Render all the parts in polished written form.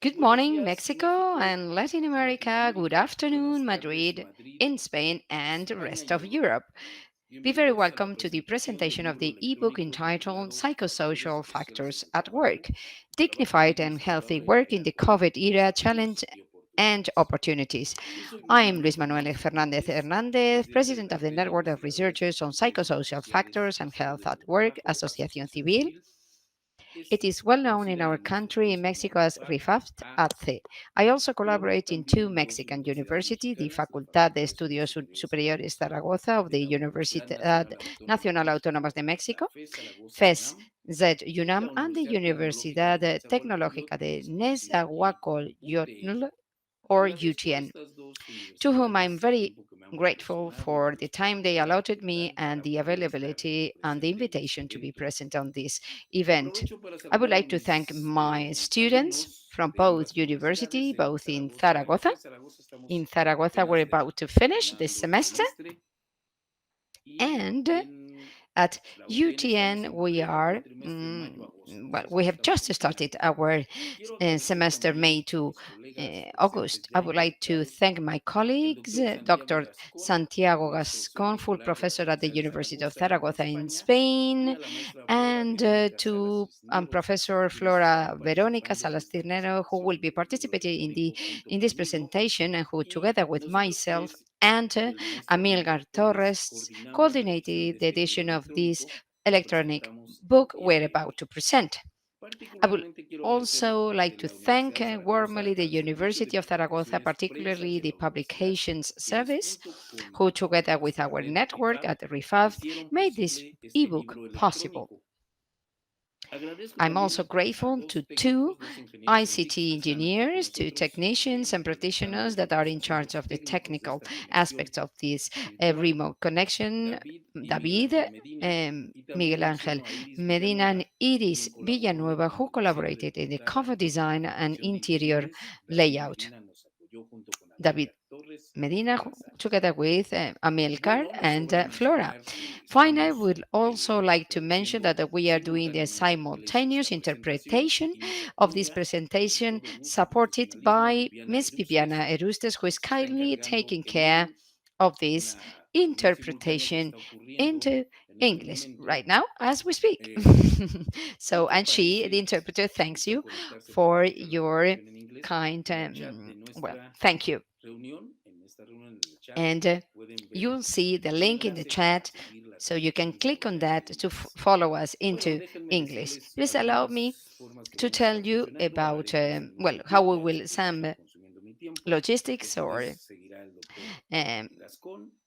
Good morning, Mexico and Latin America. Good afternoon, Madrid, in Spain, and the rest of Europe. Be very welcome to the presentation of the ebook entitled Psychosocial Factors at Work: Dignified and Healthy Work in the COVID Era Challenge and Opportunities. I am Luis Manuel Fernandez Hernandez, President of the Network of Researchers on Psychosocial Factors and Health at Work, Asociación Civil. It is well known in our country in Mexico as RIFAFT AC. I also collaborate in two Mexican universities, the Facultad de Estudios Superiores Zaragoza of the Universidad Nacional Autónoma de México, FES Z UNAM, and the Universidad Tecnológica de Nezahualcóyotl, or UTN, to whom I'm very grateful for the time they allotted me and the availability and the invitation to be present on this event. I would like to thank my students from both university, both in Zaragoza. In Zaragoza, we're about to finish this semester, and at UTN, we have just started our semester, May to August. I would like to thank my colleagues, Dr. Santiago Gascon, full professor at the University of Zaragoza in Spain, and to Professor Flora Verónica Salas Tirnero, who will be participating in this presentation and who, together with myself and Amilcar Torres, coordinated the edition of this electronic book we're about to present. I would also like to thank warmly the University of Zaragoza, particularly the Publications Service, who, together with our network at RIFAF, made this ebook possible. I'm also grateful to two ICT engineers, two technicians and practitioners that are in charge of the technical aspects of this remote connection: David, Miguel Ángel Medina, and Iris Villanueva, who collaborated in the cover design and interior layout. David Medina, together with Amilcar and Flora. Finally, I would also like to mention that we are doing the simultaneous interpretation of this presentation, supported by Ms. Viviana Erustes, who is kindly taking care of this interpretation into English right now as we speak. And she, the interpreter, thanks you for your kind, thank you. And you'll see the link in the chat, so you can click on that to follow us into English. Please allow me to tell you about, how we will some logistics or um,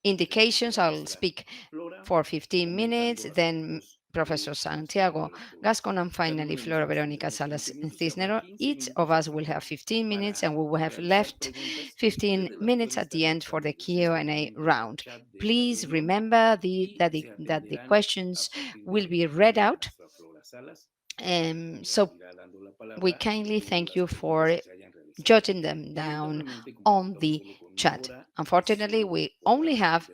indications. I'll speak for 15 minutes, then Professor Santiago Gascon, and finally Flora Verónica Salas Cisnero. Each of us will have 15 minutes, and we will have left 15 minutes at the end for the Q&A round. Please remember that the questions will be read out. So we kindly thank you for jotting them down on the chat. Unfortunately, we only have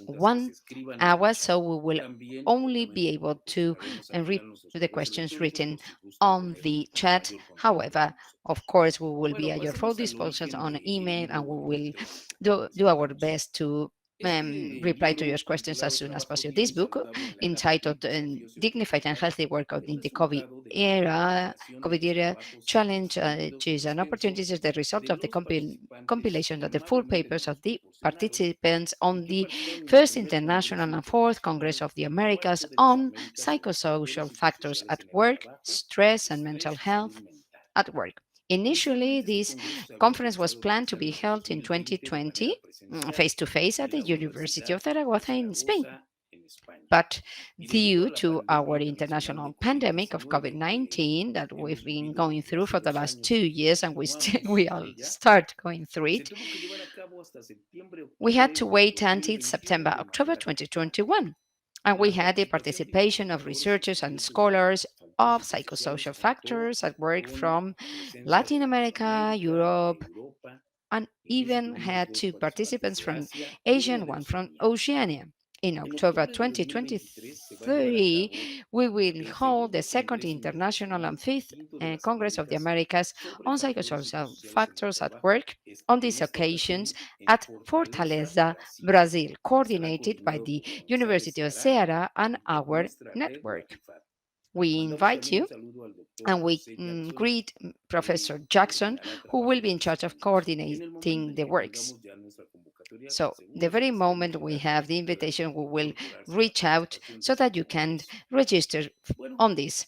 1 hour, so we will only be able to read the questions written on the chat. However, of course, we will be at your full disposal on email, and we will do our best to reply to your questions as soon as possible. This book, entitled Dignified and Healthy Work in the COVID era challenges and opportunities, is the result of the compilation of the full papers of the participants on the First International and Fourth Congress of the Americas on Psychosocial Factors at Work, Stress and Mental Health at Work. Initially, this conference was planned to be held in 2020, face-to-face at the University of Zaragoza in Spain. But due to our international pandemic of COVID-19 that we've been going through for the last 2 years, and we all start going through it, we had to wait until September, October 2021. And we had the participation of researchers and scholars of psychosocial factors at work from Latin America, Europe, and even had two participants from Asia and one from Oceania. In En October octubre de 2023 se va a llevar a 2023, cabo we will el hold the segundo second Congreso International and Internacional Fifth Quinto de las Congress of the Américas Americas sobre on factores psychosocial psicosociales en el factors at trabajo. work. On En these esta occasions ocasión en at Fortaleza, Fortaleza, Brasil. Brazil, Estará coordinated by coordinado the por la Universidad de University of Ceará Ceará and y por our nuestra red, la network. FIFAD. We Mandamos invite también un you saludo al doctor and we José Jackson, greet que Professor Jackson, coordinará who will trabajo be in digno y charge of saludable. En el momento coordinating en the que works. tengamos ya nuestra convocatoria, con So the seguro very solicitaremos moment sus we datos have the para que invitation, we puedan will incorporarse a la reach out participación de so este that you can congreso. register Bueno, on this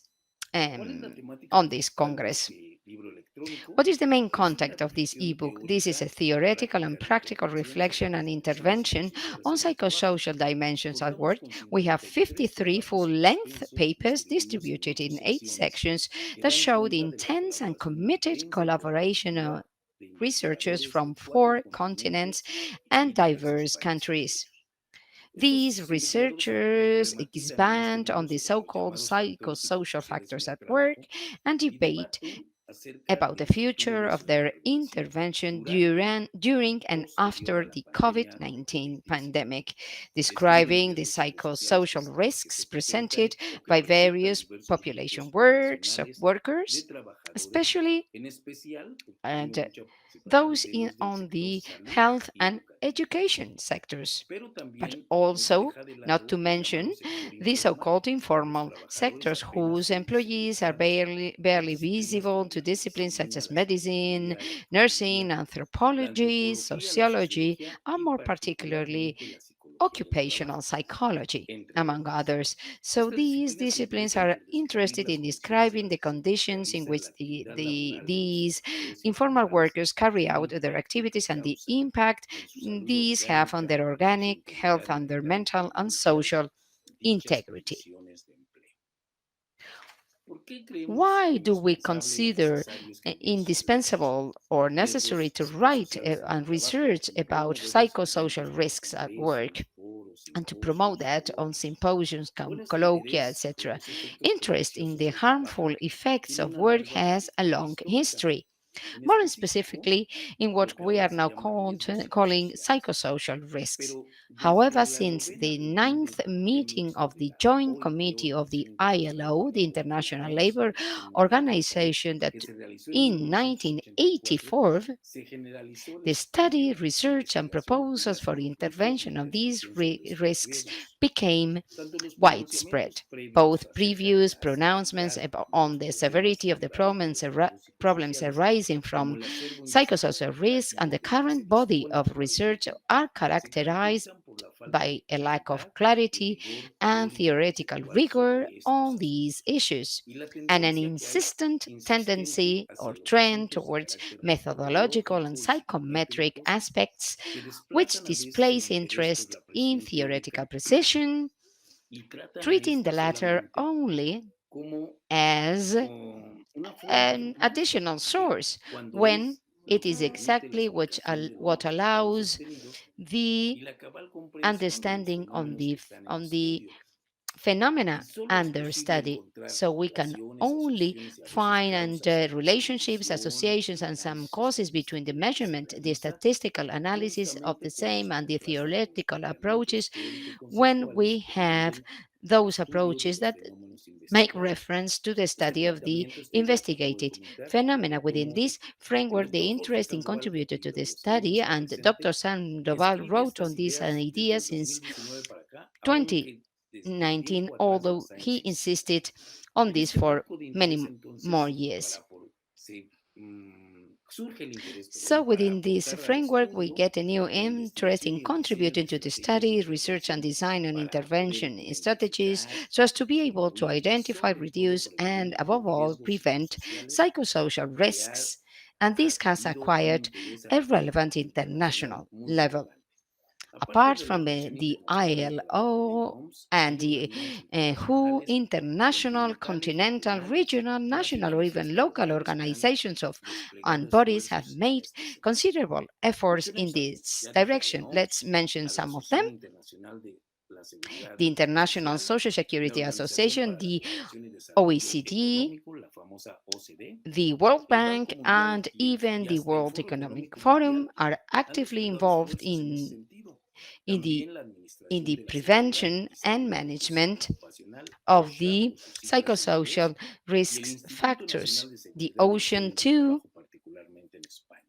¿cuál es la um, temática on this principal de congress. este libro electrónico? What is the main Es una content of this reflexión ebook? This is a teórica y theoretical práctica and de practical intervención sobre reflection las and dimensiones intervention psicosociales on en el trabajo. psychosocial dimensions at Contamos work. con We have 53 53 trabajos full-length extensos papers distribuidos en distributed 8 in 8 secciones sections que that dan show the cuenta de la intense and colaboración committed intensa y collaboration of colaborativa de researchers investigadores de from 4 4 continents continentes y and diversos diverse países. countries. Estos These investigadores researchers problematizan en este expand on libro the sobre so los called llamados factores psychosocial psicosociales en factors el at work trabajo and y debate debaten acerca about the del futuro future de of su their intervención intervention durante during y and posterior a after la the pandemia de COVID 19 COVID-19. pandemic, Describen describing the riesgos psicosociales psychosocial que risks se presentan presented o que by presentan various diversos grupos population works of poblacionales de workers, trabajadores, especially en especial porque and tiene mucha participación those de los del on sector the salud health y and educativo, education sectors. pero But también no se also, deja de not to lado el llamado mention sector the informal, so-called los informal trabajadores sectors apenas whose employees are egresados de barely disciplinas visible como to la disciplines such medicina, as la medicine, psicología, la nursing, enfermería, la anthropology, antropología, la sociology, sociología and y more particularly particularmente la psicología del occupational trabajo, psychology, entre among otras. others. So Estas these disciplinas se disciplines interesan are por describir interested las in condiciones en describing las the que se conditions in realiza which la actividad laboral de los these trabajadores informal informales workers carry y el out their impacto que activities and the causa impact en su salud these have on orgánica their y en su organic health integridad and their mental mental y and social social dichas integrity. condiciones de empleo. ¿Por qué creemos Why do we indispensable o consider necesario escribir sobre ellos? indispensable or necessary Riesgos to write psicosociales en el and trabajo. research Lo about promovemos en eventos psychosocial como risks at work congresos, foros, and to promote simposios y that on colloquios. symposiums, Bueno, este colloquia, interés por etc.? los efectos Interest in perniciosos the del trabajo harmful effects tiene of una work larga has a trayectoria long histórica, history, en more específico specifically in what lo que we ahora are se now llama riesgos calling psicosociales. psychosocial risks. Pero desde However, la since novena the reunión ninth del meeting Premio of sobre the la Joint OIT, Committee of the Organización Internacional ILO, del the Trabajo, la International famosa Labor Presentación número 4, Organization, that que se realizó en in 1984, 1984, se generalizó el the study, estudio e research, and investigación de proposals las for the consecuencias de intervention la of these exposición de estos risks riesgos, became tanto los widespread. pronunciamientos previos Both acerca de previous la pronouncements severidad de on los the problemas severity que of el the trabajo de riesgos problems psicosociales, arising como from el acervo psychosocial investigativo risk and the práctico que se current body dispone of research actualmente, are se characterized caracterizan por la falta by de a lack of claridad y clarity rigor and teórico theoretical conceptual rigor sobre estos on these asuntos, issues, y la and an tendencia que hay insistent insistente tendency or hacia los trend asuntos de towards carácter methodological and metodológico y psychometric psicométrico aspects, que which desplazan a veces el displays interés por interest la in precisión theoretical teórica precision, y tratan a treating the esta latter solamente only como as una fuente, an ¿no? additional Que source cuando when es it lo que is permite la exactly explicación de los what resultados allows obtenidos the y la cabal comprensión de los understanding fenómenos que están en on the estudio. Y phenomena solo es under posible study. encontrar So we can relaciones, only asociaciones y a veces find causas entre la relationships, medición, associations, el and some análisis causes between the estadístico que se measurement, the realiza statistical analysis of justamente the cuando same, se and the contrasta con los theoretical planteamientos approaches when teórico-conceptuales we que have rinden al those estudio de approaches los that fenómenos make investigados. reference to the Este study of the planteamiento está ideal para investigated documentar phenomena. que Within como this el framework, the doctor Jorge interesting Sandoval, que contributor aquí to the lo saludo study, está and Dr. presente, Sandoval escribe wrote estas on these ideas desde el ideas since 2019 para acá, aunque desde 2019, tiempo atrás although las ha he insistido. insisted on En this este for marco de interés, many more entonces, years. surge el interés, So perdón, para within this aportar al framework, we estudio get a new la interest investigación in y el diseño de contributing to the estrategias de study, research and intervención design and para poder intervention strategies identificar, so as to be able to disminuir y identify, sobre todo reduce, and prevenir above los all, riesgos prevent psicosociales psychosocial que ha risks. And this has adquirido un acquired interés a a nivel relevant internacional international muy level. relevante. Aparte Apart de la from atención the internacional del trabajo de ILO INCOMS, and hay the organismos WHO, internacionales, international, continentales, continental, regionales, regional, y national, or agencias even local estatales que han organizations of desplegado and bodies have esfuerzos en made este sentido. considerable efforts in Mencionemos algunos. this Ya dije a la direction. Let's OMS, mention a la some of them. Asociación Internacional de la Seguridad The International Social, Social la Security Organización Association, para la the Cooperación y Desarrollo OECD, Económico, la famosa OCDE, the World el Banco Bank, Mundial and y even the hasta el World Foro Economic Económico Forum Mundial are han actively desplegado involved esfuerzos en ese in sentido. in the También la in Administración the de la Seguridad prevention y and Salud management Ocupacional, of OSHA the por sus siglas en psychosocial inglés, y el risks Instituto factors, Nacional de the Seguridad y Ocean Salud del 2. Trabajo, particularmente en España.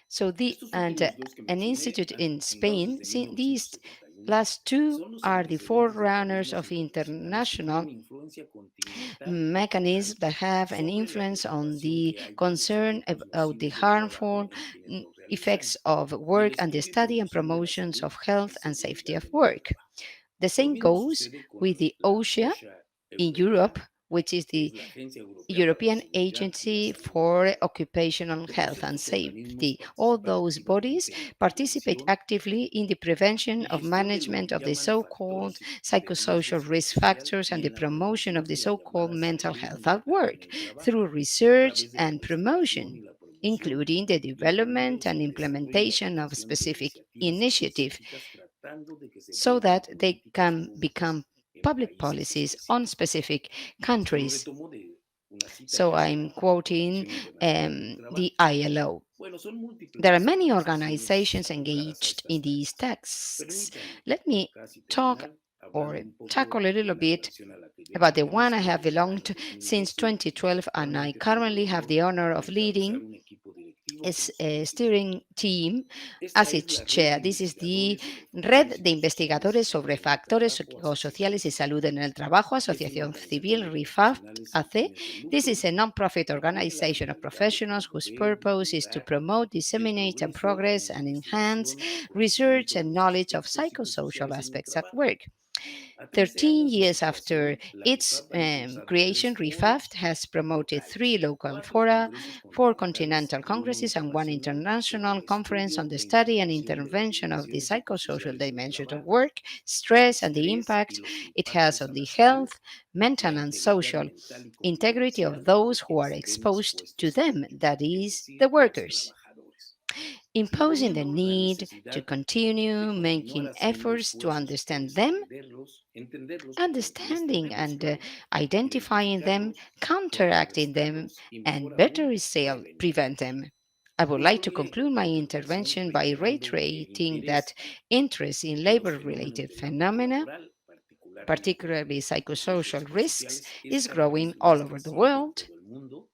So the Estos and últimos dos que an mencioné institute han in fundados Spain. desde These 1971, last two son los are the antecedentes de forerunners organismos of internacionales que international tienen influencia continental y mechanisms regional that have an sobre la influence on preocupación the que hay por los concern efectos about the nocivos del trabajo harmful en quienes lo realizan effects of y el work and the estudio y study and promoción de la promotions salud of y health and safety seguridad of en el work. trabajo. The Lo same mismo goes sucede con with the la OSHA OSHA in Europe, europea, which is que the es la Agencia Europea para la European Seguridad y la Agency Salud en el for Trabajo. Occupational Todos Health and estos organismos Safety. All participan those bodies activamente en la participate prevención actively in the prevention y of gestión de lo management que of the llaman so-called factores de riesgo psychosocial risk psicosocial factors and y the en la promotion of promoción the de la so-called llamada mental salud health at mental en work el trabajo through a research través de la and investigación y promotion, la promoción including the y el development fomento and del desarrollo y la implementation of aplicación de specific iniciativas initiatives específicas tratando de que se so vuelvan that they políticas can públicas become en public países policies on específicos. specific Esto lo countries. retomo de una cita So que hace I'm la quoting Organización Internacional del the Trabajo. ILO. Bueno, son múltiples There are las many organizaciones organizations abocadas a engaged estas in these tareas. texts. Permítanme, Let me casi talk terminar, hablando or un poco tackle a de little la bit relación a la que ya about the one I pertenezco have desde el belonged año to since 2012 y que 2012, and I actualmente tengo el currently have honor the honor de of encabezar leading un equipo directivo its como su presidente. steering team Esta as es its la red chair. de This is the investigadores sobre Red factores de psicosociales y Investigadores salud sobre en el Factores trabajo, Psicosociales y Asociación Salud en Civil. el Trabajo, Es una Asociación organización Civil de RIFAFT profesionales sin AC. fines de This is lucro a non-profit que tiene la organization of finalidad de professionals whose promover, purpose is to divulgar promote, el disseminate, and progreso en progress la and enhance investigación y research conocimiento de and los knowledge of aspectos psychosocial psicosociales en el aspects at trabajo. work. A 13 13 años de su years after creación, la its RIFAP ha impulsado tres creation, RIFAFT foros has promoted three locales, local cuatro fora, congresos four continentales continental y uno congresses, and one internacional sobre international el conference on estudio the e study and intervención de las intervention of the dimensiones psychosocial psicosociales del dimensions of trabajo, work, el stress, and the estrés y impact los it has impactos a on la the salud, health, la mental, and integridad social mental y integrity of competencial de those who quienes are se ven exposed to expuestos a them, ello, that es is, the decir, los workers, trabajadores, imposing the imponiendo la need to necesidad de continue continuar making haciendo efforts to esfuerzos por understand them, y understanding and establecerlos, identifying them, identificarlos, counteracting them, contrarrestarlos y mejor and better aún, still prevent prevenirlos. them. I would like to Concluiré conclude my mi intervención intervention by reiterando que el reiterating that interés interest in en los labor fenómenos related del ámbito phenomena, laboral, particularmente particularly los riesgos psychosocial risks, psicosociales, es is cada growing vez all más over the creciente en world. todo el mundo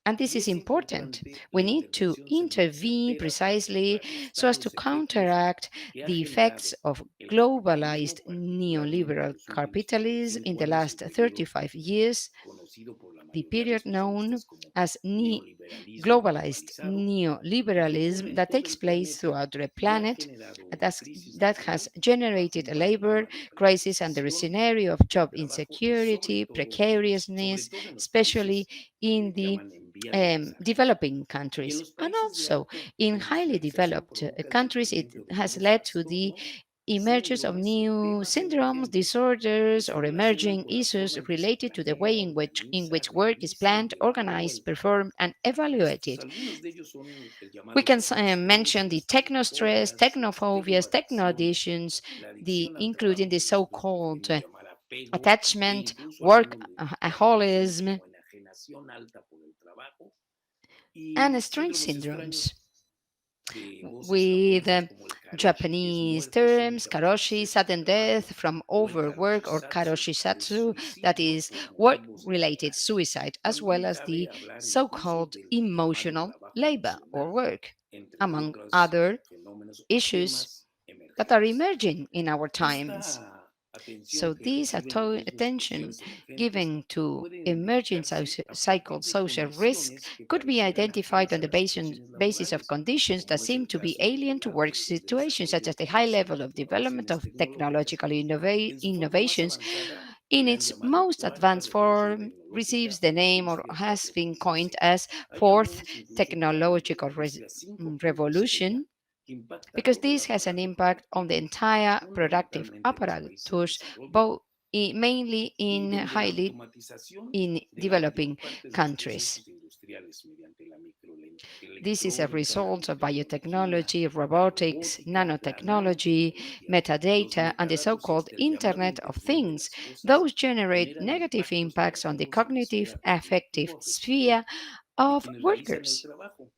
And this y is es important. importante We la need to intervención ser más intervene certera para precisely so contrarrestar as to los efectos counteract que ha the effects generado of el capitalismo, globalized particularmente en neoliberal los últimos capitalism in 45 the años, last el periodo 35 years, conocido por la the mayoría de period known especialistas como as neoliberalismo globalized globalizado y que ocurre neoliberalism en that todo takes el place planeta throughout the y ha planet generado una that's, crisis that has laboral bajo generated un a labor panorama de crisis and the precarización scenario of del job trabajo y insecurity, sobre precariousness, todo en los especially países que in le the llaman en vías de desarrollo. developing Y en countries, los and países de also alta in highly industrialización developed provoca el countries. It surgimiento de has nuevos led to the trastornos, emergence of síndromes y new temas syndromes, emergentes que disorders, se or relacionan emerging con la issues forma en que se related to the way planea, in organiza, which work is realiza planned, y evalúa organized, el trabajo. performed, and evaluated. Algunos de ellos son el We llamado can tecnoestrés, mention the las technostress, tecnofobias, las technophobias, tecnoadicciones, technoadditions, la the adicción al including trabajo the que nosotros so-called preferimos llamar apego, e attachment, incluso algunos lo definen workaholism, como enajenación alta por el trabajo, y and strange síndromes syndromes. extraños de voces With japonesas como el karoshi, que es Japanese muerte terms, súbita por karoshi, exceso de sudden trabajo, death from o el overwork, or karoshi-satsu, que es karoshi-satsu, that suicidio is por motivos work-related laborales. suicide, as well También as cabe the hablar incluso so-called del llamado emotional trabajo labor or emocional, work, entre among otros other fenómenos o issues temas that are emergentes. emerging in our times. Esta atención So que this reciben los riesgos attention psicosociales emergentes given to puede emerging identificarse a partir de psychosocial risks condiciones que could be parecieran identified ajenas on a the las situaciones basis of laborales, conditions that como es seem el to be caso alien del to work alto nivel de situations, such desarrollo as the high tecnológico level y of de development innovaciones of tecnológicas. technological En su forma más innovations. avanzada, In le han its llamado most cuarta advanced revolución form, tecnológica receives the o name or industria has been coined 4.0. as Hay fourth algunos incluso que hablan de la technological industria 5.0, revolution, que impacta because todo el this has an aparato impact on the productivo, entire productive fundamentalmente en los países en apparatus, desarrollo, both mainly y in donde la highly automatización in de la mayor developing parte de los countries. procesos industriales mediante la This is a microelectrónica, la result of biotecnología, biotechnology, la robotics, robótica, la nanotechnology, nanotecnología, los metadata, and the metadatos y so-called hasta el llamado Internet of Internet de Things. las Cosas Those generate generan negative impactos impacts on the negativos en la cognitive esfera affective cognitivo-afectiva sphere de of quienes realizan el workers. trabajo.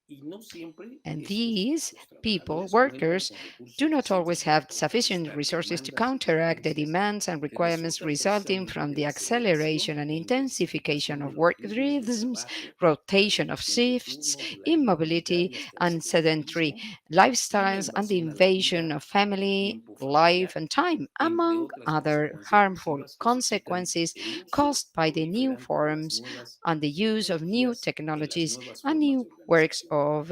y no siempre And estos, these los people, trabajadores cuentan workers, con recursos do not always suficientes para have sufficient contestar resources to demandas y counteract the sugerencias demands and que requirements resultan resulting precisamente from de the la aceleración acceleration and e intensification intensificación de of los work ritmos de rhythms, trabajo, la rotation of reducción de shifts, turnos, la immobility, inmovilidad y hasta el and sedentary sedentarismo y la lifestyles, and the invasión a la invasion vida of del family, tiempo life, familiar, and time, entre among otras other consecuencias harmful nocivas que suscitan consequences el uso caused by the new proliferante de las forms nuevas and the use of new tecnologías y las technologies nuevas and formas new de works organización. of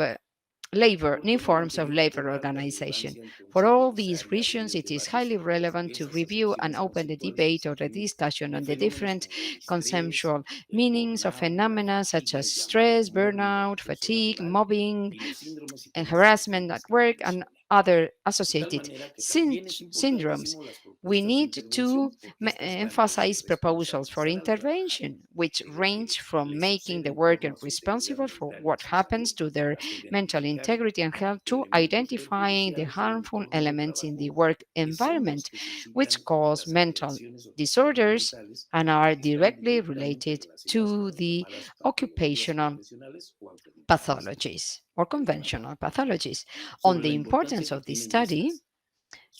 labor, ¿Por new qué me forms of mantiene labor tanta organization. relevancia For entonces all these revisar y abrir reasons, el it is debate highly sobre relevant to esas review and asociaciones open the conceptuales que debate or se the tienen discussion de on the fenómenos different como el estrés, conceptual el meanings of burnout, la phenomena such fatiga as llamada stress, mobbing o burnout, acoso fatigue, laboral mobbing, y los síndromes y and condiciones harassment de at esta work, and relación. other De tal associated manera que también es syndromes. importantísimo las We propuestas de need to intervención porque estas dan desde emphasize proposals for responsabilizar al intervention, trabajador which de lo range que from le making sucede the en torno worker a su integridad responsible for mental y a what su happens salud, to their hasta mental identificar integrity and health to elementos identifying the perjudiciales del harmful entorno de elements in the trabajo work que son los environment, que which suscitan cause las mental alteraciones o trastornos disorders mentales and y are que están directly directamente related relacionadas con to las the llamadas patologías occupational profesionales o enfermedades pathologies or del trabajo. conventional pathologies. On Sobre the la importance importancia que of this tienen study, estas,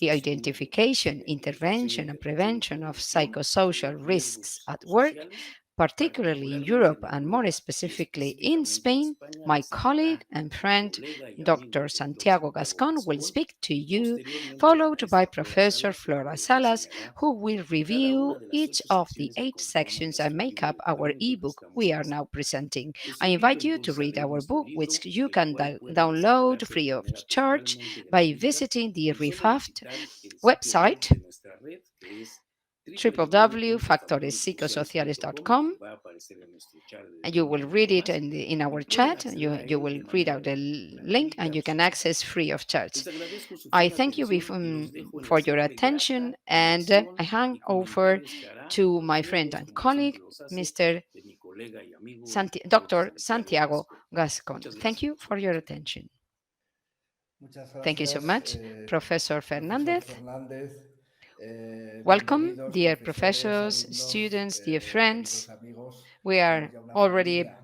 the sostengo identification, identificación, intervention, and intervención y prevention of prevención de psychosocial los risks riesgos at work, sociales, particularly in particularmente Europe en and more Europa y specifically in específicamente en Spain, España, my les colleague hablará and mi friend colega y amigo Dr. el doctor Santiago Santiago Gascon will Gascón, speak to y you, posteriormente la followed by maestra Flora Professor Salas, quien Flora les Salas, enseñará who will cada review una de las each 8 of the secciones que 8 conforman sections that nuestro make libro up our electrónico que ebook estamos we are revisando. now presenting. Les I invito invite you to entonces a read leer our nuestro book, which libro, you del can cual pueden download descargarse free de of manera charge totalmente by gratuita visiting the con solo Refaft visitar el sitio web website de nuestra red, que es www.factoressicosociales.com, www.factorespsicosociales.com. que va a aparecer en nuestro chat And de you un will momento read it más, in y our pueden chat. acceder a You él will de read manera out the link gratuita and you can absoluta. access free of charge. Les agradezco su I fina thank you atención y los dejo en la for your siempre attention, grata and I dirección hand y over comentarios que hará to con my friend amigos, and como colleague, siempre los hace, Mr. de mi colega y amigo, el doctor Dr. Santiago Santiago Gascón. Gascon. Muchas Thank gracias you por su for your atención. attention. Muchas Thank you so gracias, much, Professor profesor Fernandez. Fernández. Welcome, Bienvenidos, dear profesores, professors, alumnos, students, dear queridos friends. amigos. We Somos are ya una already familia.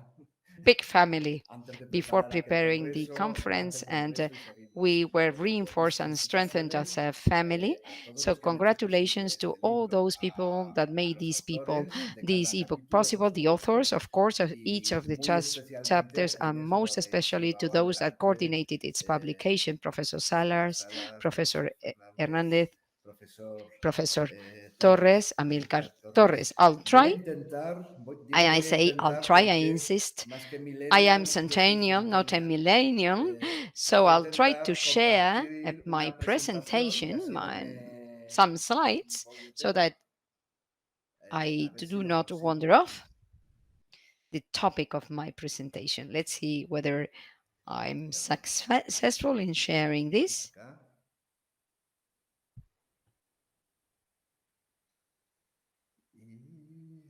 big family Antes de before preparar aquel preparing the congreso, conference, and y we seguimos. were Mis reinforced and strengthened as felicitaciones a family. a todos So los que han hecho posible congratulations to este all libro, those people that a made los these people, autores de this cada ebook capítulo, por possible, the authors, supuesto, of course, of each y of the muy especialmente chapters, a and quienes most lo habéis especially to llevado those that adelante, coordinated its publication, eh, Professor Flora Salars, Salas, Professor profesor Fernández, Hernandez, profesor Professor Torres, Torres, Amilcar Amílcar Torres. Torres. I'll Voy a try, intentar, and digo I voy a say I'll intentar try, I porque insist. más que I am millennial, yo soy centennial, not a centennial. millennial, so Voy a I'll try to intentar share compartir my una presentación y presentation, así no some me slides, voy de so tema. that A I ver si do lo not wander consigo. off the topic of my presentation. Let's see whether I'm A ver, successful in sharing vamos this. acá. Y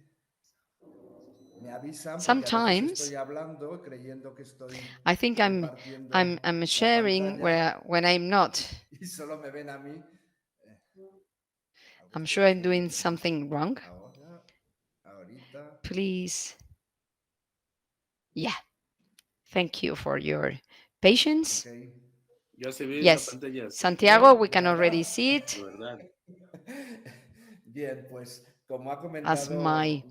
me avisan porque a veces Sometimes estoy hablando creyendo que estoy I think compartiendo I'm la sharing pantalla where when I'm not. y solo me ven a mí. Eh, Algo I'm estoy sure I'm doing haciendo something wrong. ahora, ahorita. Please, yeah. Thank you for your patience. Ok. Ya se ve en la Yes, pantalla, Santiago, Santiago, we ¿De can already verdad? see it de verdad. Bien, pues como ha as comentado my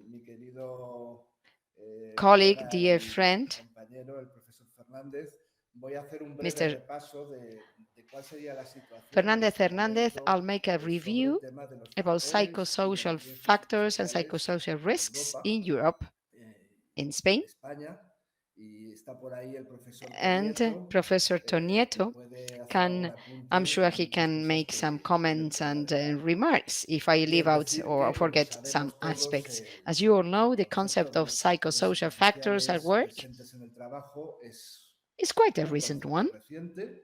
mi querido colleague, colega dear y friend, compañero, el profesor Fernández, voy a hacer un breve Mr. repaso de cuál sería la situación en Fernandez este Hernandez. I'll momento make a sobre el review tema de los about factores y de psychosocial los riesgos factors and empresariales psychosocial en risks Europa, in Europe, in en Spain. España, y está por ahí el profesor And Tonieto, Professor que Tonieto puede hacer algún can, I'm apunte sure en he muchas can cosas make some que yo comments pueda and agregar. remarks if I leave Bien, out decir or que, como forget some sabemos todos, aspects. As you all know, el the concepto concept de of los factores psychosocial factors at psicosociales work presentes en el trabajo es is quite a un recent concepto one. reciente.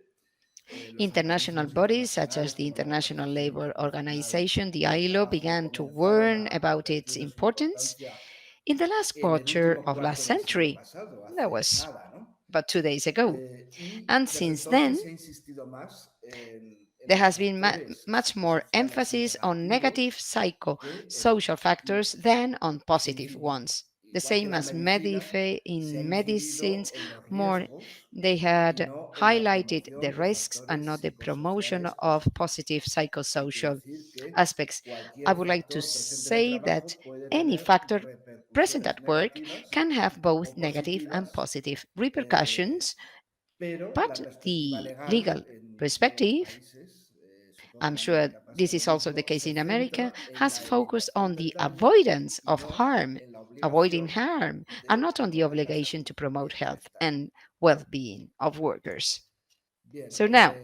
Los International organismos bodies such as internacionales the como la International Organización Labor Internacional Organization, the del ILO, Trabajo began to comenzaron warn a about its advertir de su importance importancia in the last en el quarter último of last cuarto del siglo century. pasado, That hace was nada, ¿no? about 2 days ago. Y And desde since then, entonces se ha insistido más en there los has been factores much more psicosociales emphasis on negative negativos que en los psychosocial factors positivos. than on positive Y ones. y The igual que same la as medicina, se ha in incidido medicines, en los more riesgos they y had no en la highlighted the promoción de risks and factores not the promotion psicosociales of positivos. positive Hay que psychosocial decir que aspects. I cualquier would like to factor presente en el say that trabajo puede any tener factor present repercusiones at work negativas can have both o negative and positivas, positive eh, repercussions, pero la but perspectiva the legal legal en todos los perspective, países, supongo I'm en sure América pasa this lo is also the mismo, case se in America, centra en has la focused evitación on del the daño avoidance y of no harm, en la avoiding obligación harm, and de not on the promover la obligation salud to y promote el health bienestar. and well-being of workers. Bien, So now,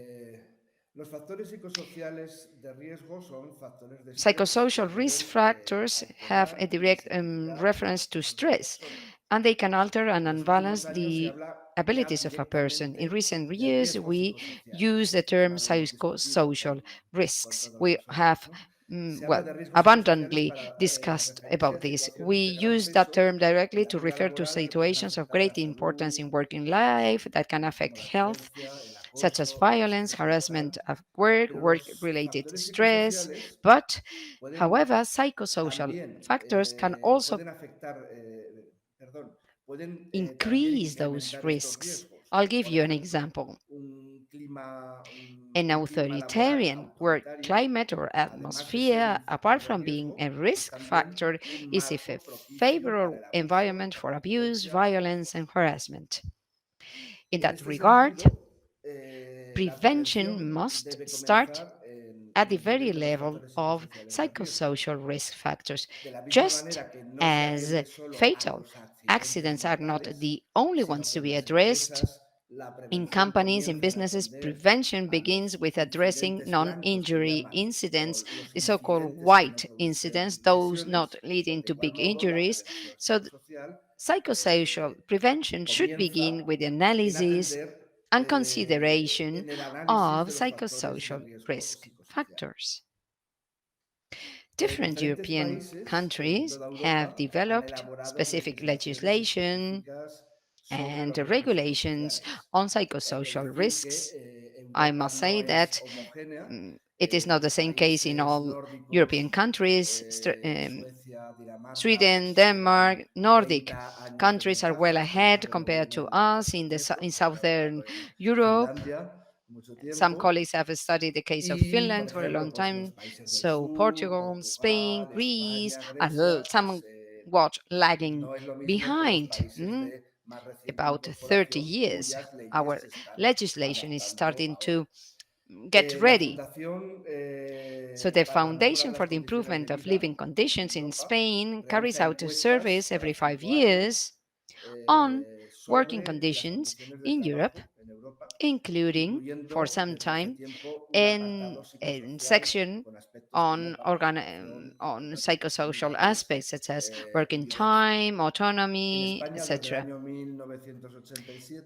los factores psicosociales de riesgo son factores de estrés que psychosocial risk pueden factors have a alterar y direct desequilibrar reference los to recursos de la stress, persona. and they can alter and En los últimos unbalance años se the habla ya abilities of a person. In directamente recent de years, riesgos we use psicosociales. the Es term más, lo hemos discutido psychosocial con risks. todos We vosotros, have, ¿no? Se habla well, de riesgos psicosociales abundantly para discussed referirse about a this. We situaciones de gran use that peso term en directly la to vida refer to laboral que pueden situations of afectar la great importance salud, in working life that can como affect la health, violencia, el such as acoso, el violence, estrés harassment laboral. at work, Pero los work-related factores stress. psicosociales But, pueden however, psychosocial también factors can also pueden afectar, perdón, pueden también increase those incrementar estos risks. riesgos. I'll give Por you an ejemplo, example. Un An clima laboral authoritarian work autoritario, climate or además de ser atmosphere, un apart factor de from being a riesgo, es risk también factor, un is if a marco propicio para favorable el abuso environment o for la abuse, violencia o el violence, and acoso. harassment. In En that este regard, sentido, la prevention prevención must debe start comenzar at en the el very nivel de los level factores of psicosociales de riesgo. psychosocial risk factors. De la misma Just manera que no se as atiende solo a fatal los accidentes accidents are not mortales, the only sino ones que to en be las addressed, empresas la in prevención companies, in comienza en businesses, atender prevention a begins los with addressing incidentes non blancos que injury llaman, o incidents, los the so called incidentes que no white incidents, producen those not lesiones, leading porque de to igual big modo la injuries. prevención So, psicosocial psychosocial prevention should begin comienza with the en analysis atender and consideration en el análisis of de los factores de psychosocial riesgo risk psicosocial. factors. Different Diferentes European países en countries toda have Europa han developed elaborado specific legislaciones legislation específicas sobre and los riesgos regulations psicosociales. on Hay que psychosocial decir que risks. I Europa must say no es that homogénea. it is not the same case in Países all European nórdicos, countries. Suecia, Dinamarca, Sweden, pues llevan Denmark, Nordic 30 años de countries are well ventaja y ahead no compared to vienen al us comienzo. in Yo he southern estado en Europe. Finlandia mucho Some tiempo colleagues have studied the case of y, por Finland for a ejemplo, long pues los time. países del So sur, Portugal, Spain, Portugal, Greece España, are Grecia, pues somewhat lagging no es lo mismo que los behind. países de más reciente About 30 incorporación years, cuyas leyes our se están legislation is adaptando starting ahora. to get La ready. Fundación So the para mejorar Foundation las for the condiciones de Improvement of vida Living en Conditions in Europa Spain carries realiza out a encuestas surveys cada every 5 5 años years on working sobre las conditions condiciones de in Europe, trabajo en Europa, including for incluyendo some desde hace time tiempo un in apartado a psicosocial section con aspectos como on participación, on psychosocial oportunidades aspects such as y working convivencia. time, En autonomy, España, desde el etc. año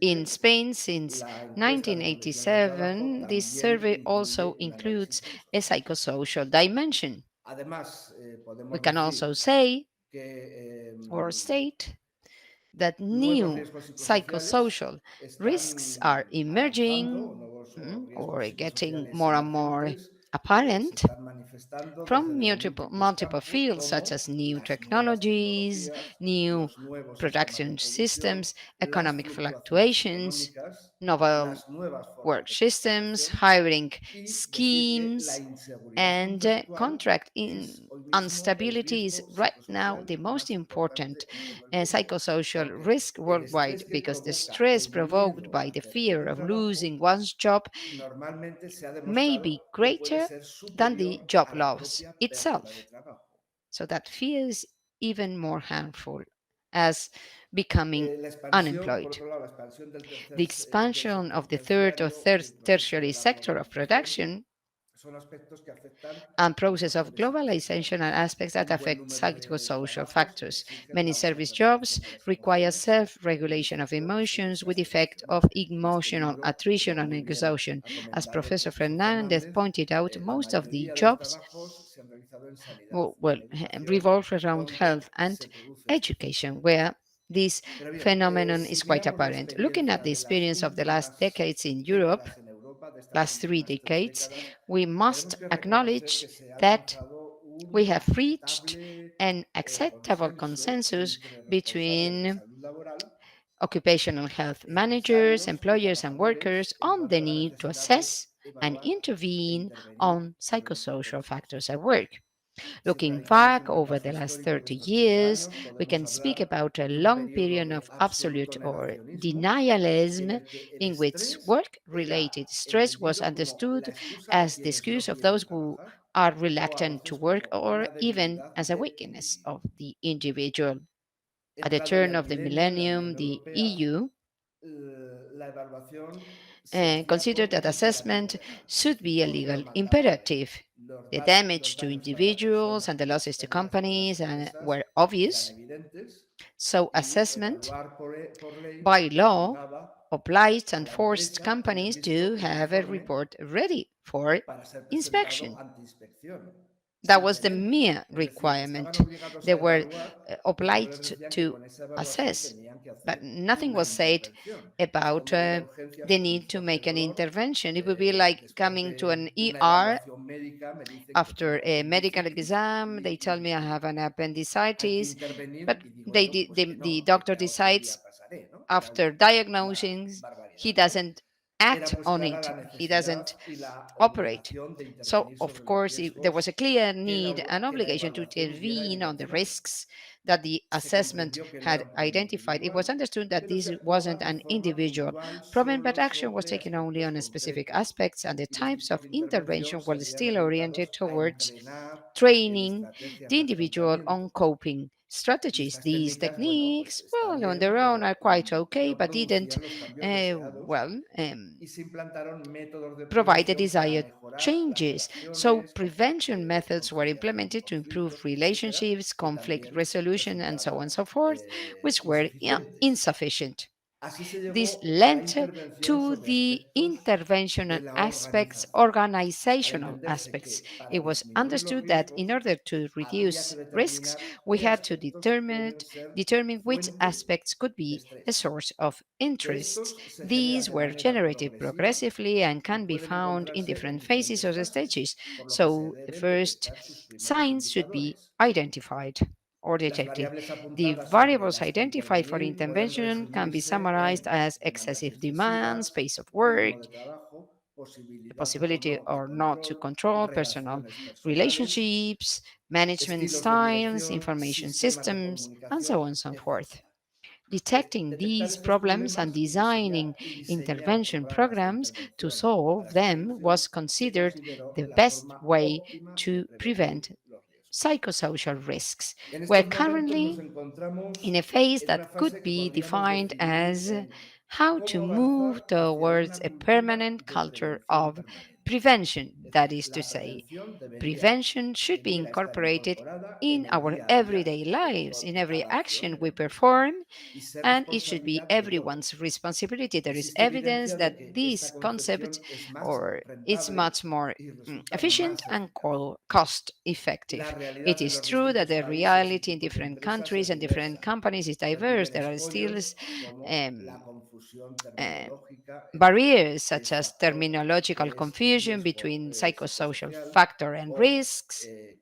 In 1987, Spain, since la encuesta de condiciones de trabajo 1987, this también survey also incluye un análisis includes a psicosocial. psychosocial dimension. Además, We podemos can also decir say que or state that nuevos new riesgos psicosociales psychosocial risks are están avanzando, emerging nuevos or riesgos getting psicosociales more and more emergentes se apparent están manifestando desde from los múltiples multiple campos fields such as como new las nuevas technologies, tecnologías, new los nuevos sistemas de production producción, systems, las economic fluctuaciones fluctuations, económicas, novel las nuevas formas work de systems, contratación hiring y decir que la schemes, inseguridad and conceptual contract es hoy mismo el instability is riesgo right now psicosocial the most más important importante en todo el mundo, psychosocial porque risk el worldwide estrés que because the provoca stress el provoked miedo by a the perder fear el of trabajo losing one's job normalmente se ha may be demostrado que puede greater ser than the superior job a la loss propia pérdida de itself. trabajo. So that fear is even more harmful as becoming La expansión, por unemployed. otro lado, la expansión The del expansion of sector the third or terciario y el proceso tertiary de la sector of globalización production son aspectos que afectan and los process of factores globalization and psicosociales. aspects that Un buen affect número de psychosocial trabajos factors. exigen Many la service jobs autorregulación de las require emociones, el self-regulation of efecto emotions with effect psicosocial. of En este emotional libro, attrition como and muy bien exhaustion. ha As comentado el Professor profesor Fernandez Fernández, pointed out, la most of the mayoría de los jobs trabajos se han realizado en sanidad y well, en educación, revolve around health donde and se produce este efecto. education, where this Pero bien, phenomenon si is quite miramos la apparent. Looking at experiencia the de las experience of the last últimas decades in Europe, décadas en Europa, de estas last three últimas tres decades, décadas, we must tenemos que reconocer acknowledge que se ha that alcanzado we have único, reached estable an acceptable consenso consensus entre responsables de between salud laboral occupational health managers, empresarios y employers, and workers trabajadores en on cuanto the a la need to necesidad de assess and evaluar e intervene intervenir on en psychosocial esta factors situación. at work. Si Looking realizamos back un over repaso the last histórico de 30 estos 30 years, años, we podemos can speak hablar about a de un long periodo period de of absolute absoluto or negacionismo en denialism el que el in which estrés work related era stress was entendido como la understood excusa de as the quienes no excuse of quieren those who trabajar are o a reluctant to veces work como or una even debilidad as a del weakness individuo. of the individual. At the Entrado ya turn el of the milenio en la millennium, Unión the Europea, EU la evaluación se hacía considered todo that un imperativo assessment legal, es should decir, be a todo legal mandaba la ley. imperative. The Los damage to daños a la individuals persona and the y las losses to pérdidas para las companies empresas were eran obvious, evidentes so y assessment evaluar por ley by law obligaba obliged a and la forced empresa a tener companies to listo un have a informe report ready for para ser presentado inspection. ante inspección. That was the Simplemente. mere Es decir, estaban requirement. obligados They a were evaluar y solo les obliged decían que to con esa evaluación assess, tenían que but hacer nothing una was said intervención. Es about como ir a urgencias the con un need to fuerte make an dolor. intervention. It would be like Después coming to an de una ER evaluación médica me dicen que tengo after a medical apendicitis exam. They tell me I have an hay que appendicitis, but intervenir y digo they, yo, the, pues the, que the no, que doctor ya otro día decides pasaré, ¿no? Era after una diagnosing, he barbaridad, ¿no? doesn't Era act pues on clara it. la He doesn't necesidad y la operate. obligación de So, intervenir of sobre los course, there was riesgos a clear que need and que la obligation to evaluación hubiera intervene on the evidenciado. risks that the Se assessment comprendió que no era had un problema identified. It was individual, understood that pero se this actuaba wasn't de an forma individual puntual problem, but solo action was sobre taken only aspectos on specific concretos aspects, and the y los types tipos of de intervención intervention se were veían still oriented orientados a towards entrenar en training estrategias the de individual afrontamiento. on coping Y strategies. estas These técnicas, bueno, pues techniques, está well, on bien, their own are pero quite okay, no but didn't, producían los cambios deseados well, y se implantaron métodos de provide the prevención para desired mejorar las changes. So, relaciones, prevention methods were conciliación de implemented to improve conflictos, etcétera, relationships, que conflict también resolution, and so on and resultaban so forth, which were insuficientes. insufficient. Así se This llegó a la led intervención to sobre the aspectos de interventional la aspects, organización, al organizational entenderse aspects. que para It was disminuir los understood that in riesgos order to había que reduce risks, determinar we qué had to aspectos pueden ser determine which fuente aspects could de be a estrés, source of que interest. estos se generan These de were manera generated progresiva progressively and y can be pueden found in encontrarse en different phases diferentes or fases, stages. por lo que se So the deben first detectar sus primeros signs should be indicadores. identified or Las detected. variables The apuntadas sobre variables las que identified for intervenir pueden intervention can be resumirse summarized en as demandas excessive demand, excesivas, space of work, ritmo de trabajo, the posibilidad o possibility no de or not to control, control personal relaciones personales, relationships, management estilos de styles, dirección, information sistemas de systems, and so on comunicación, and so forth. etc. Detecting Detectar these estos problems and problemas designing y diseñar intervention programas de programs to intervención solve para su them was solución se considered consideró the la best forma way óptima de to prevent prevenir los riesgos. psychosocial risks. En We're estos momentos nos currently in a encontramos phase en una that could fase que be podríamos defined definir as en how to cómo move avanzar hacia towards una a cultura permanent de culture prevención of permanente. prevention. Es That decir, is to la say, prevención prevention should be debiera estar incorporated incorporada in en el our día a día everyday de lives, in todos, every cada acción action en we el día a día perform, y ser and it should be responsabilidad de everyone's todos. responsibility. There is Existe evidence evidencia de that que esta this concept concepción es más or it's rentable much more y resulta efficient más and eficaz. cost La effective. It realidad en is los true that distintos the países y reality in tipos de different empresas es countries and different diversa. companies is diverse. Perciben There are still escollos como um, la confusión uh, terminológica entre barriers qué such es as factor, terminological qué es confusion riesgo between psychosocial psicosocial factor and o risks, eh,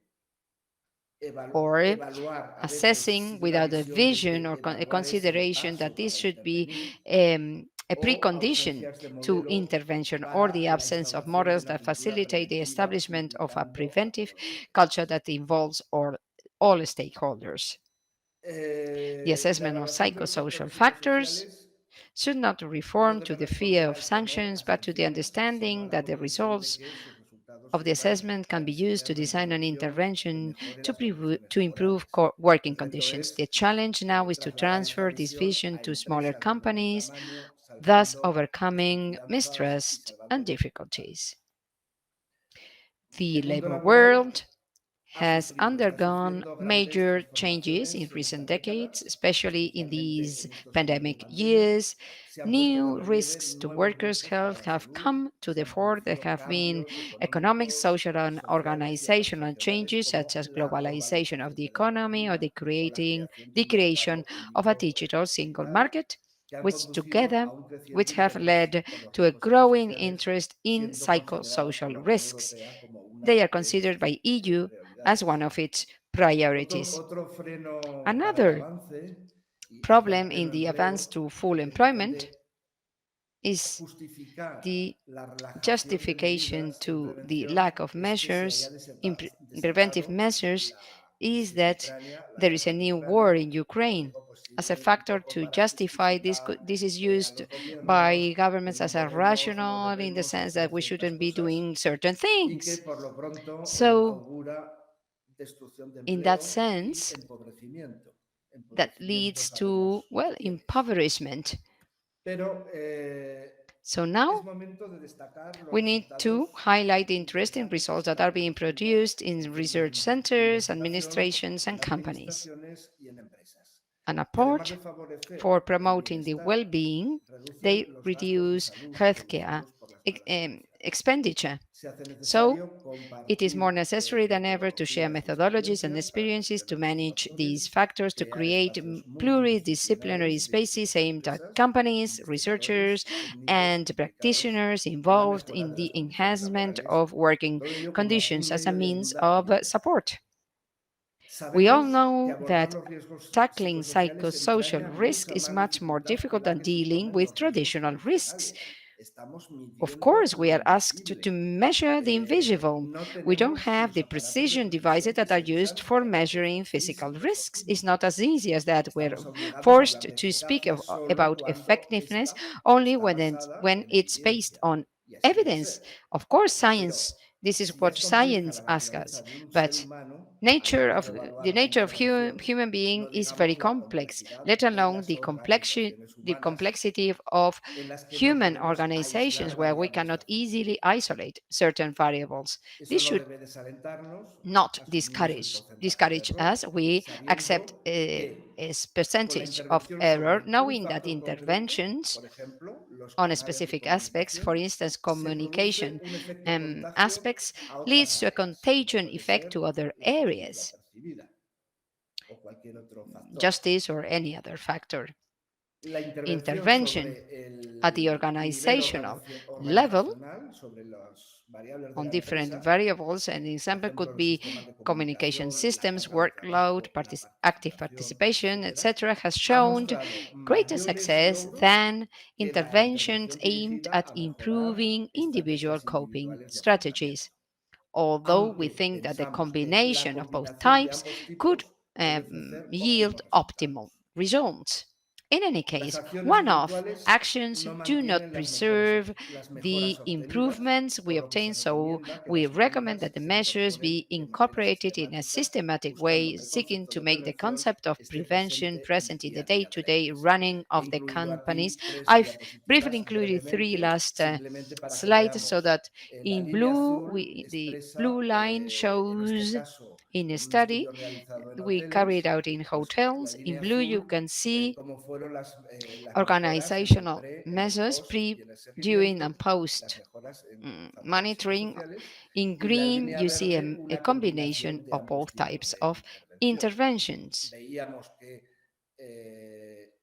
or evaluar a veces assessing sin una without a visión de vision que or a evaluar es el consideration paso that this para should be intervenir a o precondition ausencias de to modelo intervention, or the para la absence of instauración de models una that cultura facilitate the preventiva establishment of a implicando a preventive todo el mundo. culture that involves all stakeholders. The La assessment of evaluación de los psychosocial factores factors psicosociales should not no reform to debe the fear responder a of exponer sanctions, but to the asunciones, sino a understanding la that the comprensión de results que sus resultados of the sirvan assessment para can be used to diseñar una design an intervención que intervention mejore to, las condiciones to improve laborales. working El reto conditions. The es challenge now is to trasladar esta transfer this visión vision a to smaller empresas de menor companies, tamaño, thus salvando overcoming desconfianzas y mistrust and salvando riesgos. difficulties. The El mundo labor laboral world ha has sufrido, está undergone sufriendo grandes major changes in transformaciones en recent estas decades, décadas, especially in especialmente these en estos años de pandemic pandemia. years. Se han puesto de New relieve risks to nuevos workers' retos para health la have salud, come to se the han fore. There producido have been cambios economic, económicos, social, and sociales y organizational organizacionales changes, such como as la globalization of the globalización de la economy or economía o creation the the un creation mercado of a único digital single digital market, que han which conducido together a un which creciente have interés led por los to a riesgos growing psicosociales, interest in siendo considerados por psychosocial la Unión risks. Europea como una They are de sus considered by EU as oportunidades. one of its priorities. Otro freno para el Another avance y hacia problem in pleno the advance empleo to full employment depende is justificar the la relajación de justification medidas en to the prevención lack of es que se haya measures, preventive desatado measures, la is crisis de that Ucrania, la there is guerra a en new war Ucrania. in Lo Ukraine. digo pues As a simplemente un factor poco to para justify this, justificar this is a used los gobiernos by que governments no as a no rational in the debemos sense hacer that we ciertas shouldn't be cosas doing certain y que things. por lo pronto So, augura destrucción de in that empleo y sense, empobrecimiento. that Empobrecimiento leads to, sabemos well, quién es. impoverishment. Pero So es now momento de destacar los we need to resultados highlight the interesting interesantes que se results that están are being produciendo produced in en centros research de centers, investigación, administrations, and en companies. administraciones y en empresas, An que además approach de for favorecer el promoting the bienestar, well-being, they reducen los gastos de reduce salud healthcare producidos por las malas condiciones. expenditure. Se hace So necesario it is more compartir necessary than ever to share metodologías y methodologies and experiencias para experiences to gestionar estos manage these factores, factors to crear create espacios pluridisciplinary multidisciplinares spaces dirigidos a aimed at empresas, companies, researchers, investigadores, técnicos and implicados practitioners en la involved mejora in de the las condiciones enhancement laborales, of working todo ello como un conditions as a medio de means ayuda of al bienestar. support. We all Sabemos que know abordar that los riesgos tackling psicosociales psychosocial entraña risk mucha is más much more dificultad que difficult la than que dealing suponen with los riesgos traditional risks. tradicionales. Estamos Of midiendo course, we lo are asked to invisible. measure the invisible. No We don't tenemos have los the aparatos de precision devices previsión que that are se used usan for para measuring proteger physical físicos o risks. It's not as químicos. easy as that. We're Estamos obligados a hablar forced de to speak eficacia solo about cuando effectiveness ésta only está when basada when en it's based evidencia. on Y así debe evidence. ser. Of course, Pero science, this is si what es compleja science la asks us. naturaleza de un ser But humano a la nature hora of de the evaluar la nature of intervención, human being no is very digamos la complex, complejidad let de alone las organizaciones the humanas complexity of en las que no human podemos organizations aislar where we variables cannot fácilmente. easily isolate certain variables. Eso This no should debe desalentarnos, not asumimos el porcentaje de discourage us. error, We accept sabiendo a que con la percentage of intervención error, sobre un knowing that factor concreto, interventions por ejemplo, los on canales de specific aspects, for comunicación, instance, se produce communication un efecto contagio aspects, a otras leads to a áreas, como contagion puede effect to ser other la justicia areas, percibida o cualquier otro factor. justice or any other factor. La intervención Intervention sobre at the el nivel organizational level organizacional, sobre las variables de on la different empresa, variables. An por example ejemplo, could los be sistemas de communication comunicación, la systems, carga de workload, trabajo, la active participación, participation, etcétera, etc., has ha shown mostrado greater mayores success logros than que la interventions intervención aimed dirigida at a mejorar improving individual estrategias coping individuales de strategies. afrontamiento. Although we Aunque think that the pensamos que la combination of both combinación de types ambos could tipos puede ofrecer yield óptimos optimal resultados. results. In any Las case, acciones one off puntuales actions no do not mantienen preserve las mejoras the obtenidas, improvements we por lo que obtain, se so recomienda que we las recommend medidas that the se measures incorporen be de manera incorporated in a sistemática, systematic buscando way, que el seeking concepto to de make the prevención concept of esté prevention presente en el present in the día a day día de to la day empresa. running He of the incluido companies. aquí tres I've briefly diapositivas included three brevemente, last simplemente para que slides so veamos. that La in línea blue, azul the expresa, blue line en este shows caso, in a un study estudio realizado en we carried hoteles, out in pues la hotels. In línea blue, you azul, can see cómo fueron las mejoras en el organizational pre, en el measures post pre, y en el during, and seguimiento, las post mejoras en factores monitoring. psicosociales, In y la green, línea you see verde, a una combination combinación de of ambos both tipos types de of intervención. interventions. Veíamos que eh,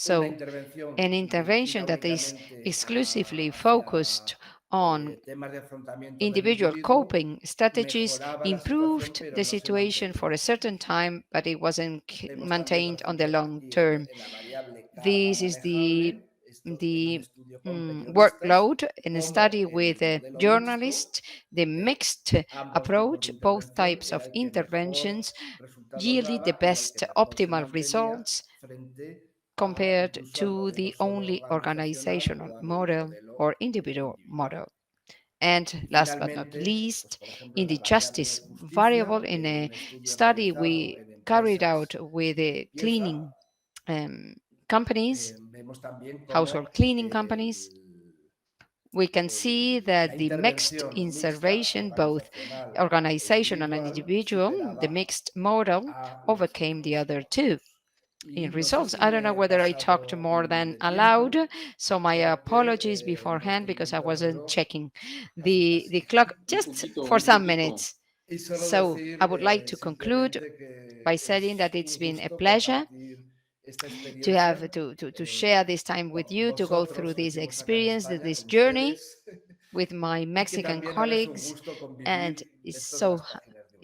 una So, intervención an intervention dirigida that is únicamente exclusively hacia focused on temas de afrontamiento del individual individuo coping strategies mejoraba la situación, improved pero the no se situation for mantenía a en el certain tiempo. time, but it wasn't Vemos también, por maintained on the ejemplo, long aquí term. en la variable carga This is manejable, esto en un the estudio con periodistas, workload in a como study with el a modelo mixto journalist, the de mixed ambos tipos de approach, both intervención types era of el que mejor interventions resultados yielded the daba y el que best mejor se optimal mantenía results frente a compared incluso al to modelo the solo only organizacional organizational o al model modelo or individual individual. model. And Y last but not finalmente, pues least, por ejemplo, in la the variable justice variable, justicia in en a un estudio study realizado we en carried out empresas with de cleaning limpieza, companies, vemos también household cómo cleaning companies, we can see la that the mixed intervención mixta, intervention, both organizacional e organizational and individual, individual, the superaba mixed model a los overcame the otros other two modelos. in Y no sé results. si I don't me know he whether I talked pasado more than de allowed, tiempo, so my apologies porque no beforehand estoy because I viendo el wasn't reloj checking casi the casi. clock Un just poquito, for un some poquito. minutes. Y solo So I decir would like to conclude simplemente by que saying es that it's un been a gusto pleasure compartir esta to have experiencia to share this time with con you, to go through vosotros, this decimos acá en experience, España, this con journey ustedes, with my y que Mexican también ahora es un colleagues. gusto And convivir it's dentro de so las páginas de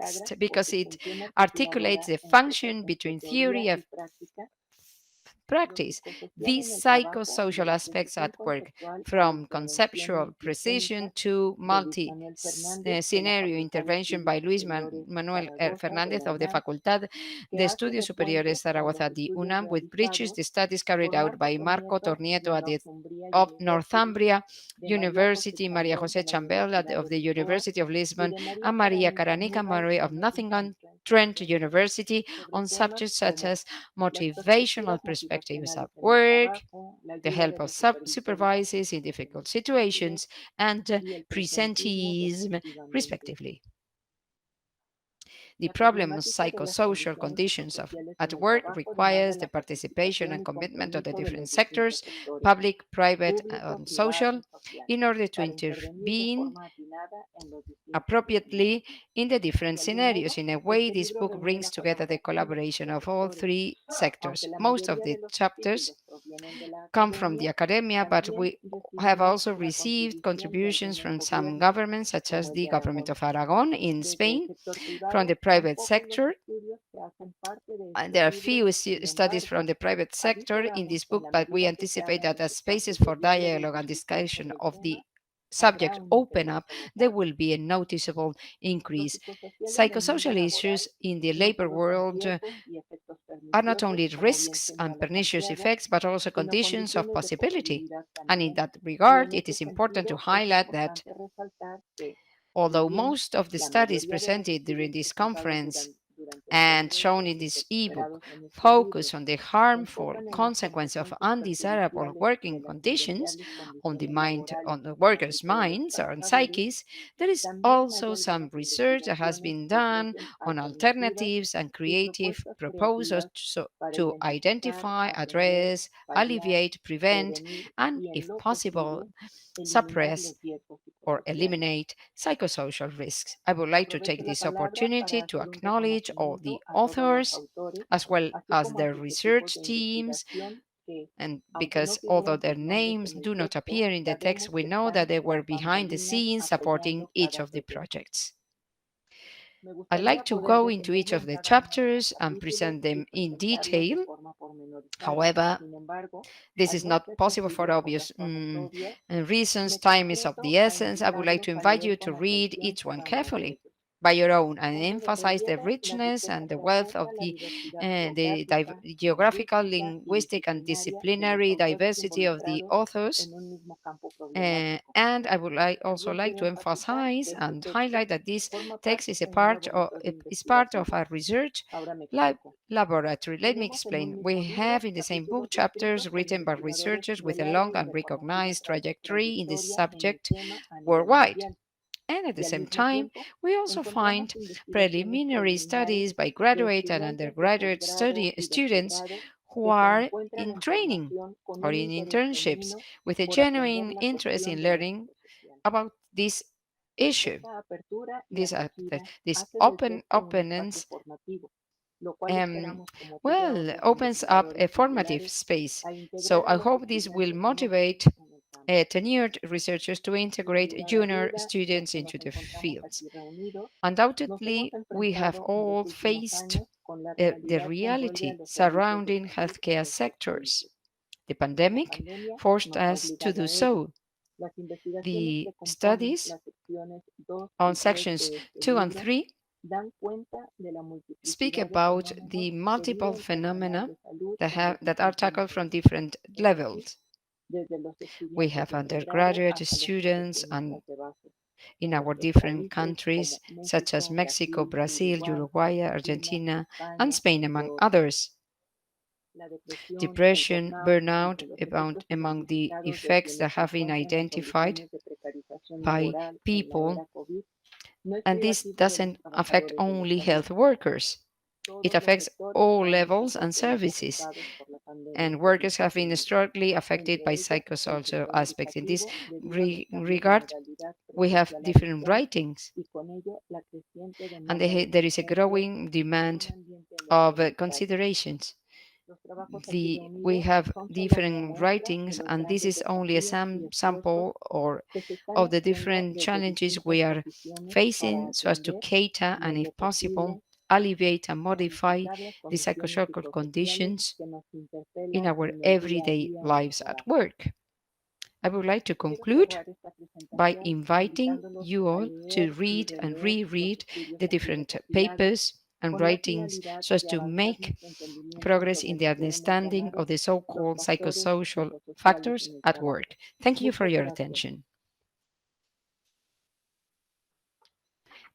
text because it articulates the function between theory and practice. These psychosocial aspects at work, from conceptual precision to multi-scenario intervention by Luis Manuel Fernández of the Facultad de Estudios Superiores Zaragoza de UNAM, with bridges the studies carried out by Marco Tornieto at the of Northumbria University, Maria José Chambel of the University of Lisbon, and Maria Caranica Murray of Nottingham Trent University on subjects such as motivational perspectives at work, the help of supervisors in difficult situations, and presenteeism, respectively. The problem of psychosocial conditions at work requires the participation and commitment of the different sectors, public, private, and social, in order to intervene appropriately in the different scenarios. In a way, this book brings together the collaboration of all three sectors. Most of the chapters come from the academia, but we have also received contributions from some governments, such as the government of Aragon in Spain, from the private sector. There are few studies from the private sector in this book, but we anticipate that as spaces for dialogue and discussion of the subject open up, there will be a noticeable increase. Psychosocial issues in the labor world are not only risks and pernicious effects, but also conditions of possibility. And in that regard, it is important to highlight that although most of the studies presented during this conference and shown in this ebook focus on the harmful consequence of undesirable working conditions on the workers' minds or psyches, there is also some research that has been done on alternatives and creative proposals to identify, address, alleviate, prevent, and, if possible, suppress or eliminate psychosocial risks. I would like to take this opportunity to acknowledge all the authors, as well as their research teams, and because although their names do not appear in the text, we know that they were behind the scenes supporting each of the projects. I'd like to go into each of the chapters and present them in detail. However, this is not possible for obvious reasons. Time is of the essence. I would like to invite you to read each one carefully by your own and emphasize the richness and the wealth of the geographical, linguistic, and disciplinary diversity of the authors. And I would also like to emphasize and highlight that this text is part of our research laboratory. Let me explain. We have in the same book chapters written by researchers with a long and recognized trajectory in this subject worldwide. And at the same time, we also find preliminary studies by graduate and undergraduate students who are in training or in internships with a genuine interest in learning about this issue. This openness opens up a formative space. So I hope this will motivate tenured researchers to integrate junior students into the fields. Undoubtedly, we have all faced the reality surrounding healthcare sectors. The pandemic forced us to do so. The studies on sections 2 and 3 speak about the multiple phenomena that are tackled from different levels. We have undergraduate students and in our different countries, such as Mexico, Brazil, Uruguay, Argentina, and Spain, among others. Depression, burnout, among the effects that have been identified by people, and this doesn't affect only health workers. It affects all levels and services, and workers have been strongly affected by psychosocial aspects. In this regard, we have different writings, and there is a growing demand of considerations. We have different writings, and this is only a sample of the different challenges we are facing so as to cater and, if possible, alleviate and modify varias the condiciones psychosocial psicosociales conditions que nos in interpelan our en el día a everyday día en el lives at trabajo. work. I would like to Quiero conclude cerrar esta by presentación inviting invitándolos you a all to leer y read and releer los reread estudios the aquí different recopilados papers and con la writings finalidad so as de to avanzar make nuestro entendimiento progress sobre in lo the que hemos understanding llamado of the los so-called factores psychosocial psicosociales factors en el at trabajo. work. Thank you for Muchas your gracias. attention.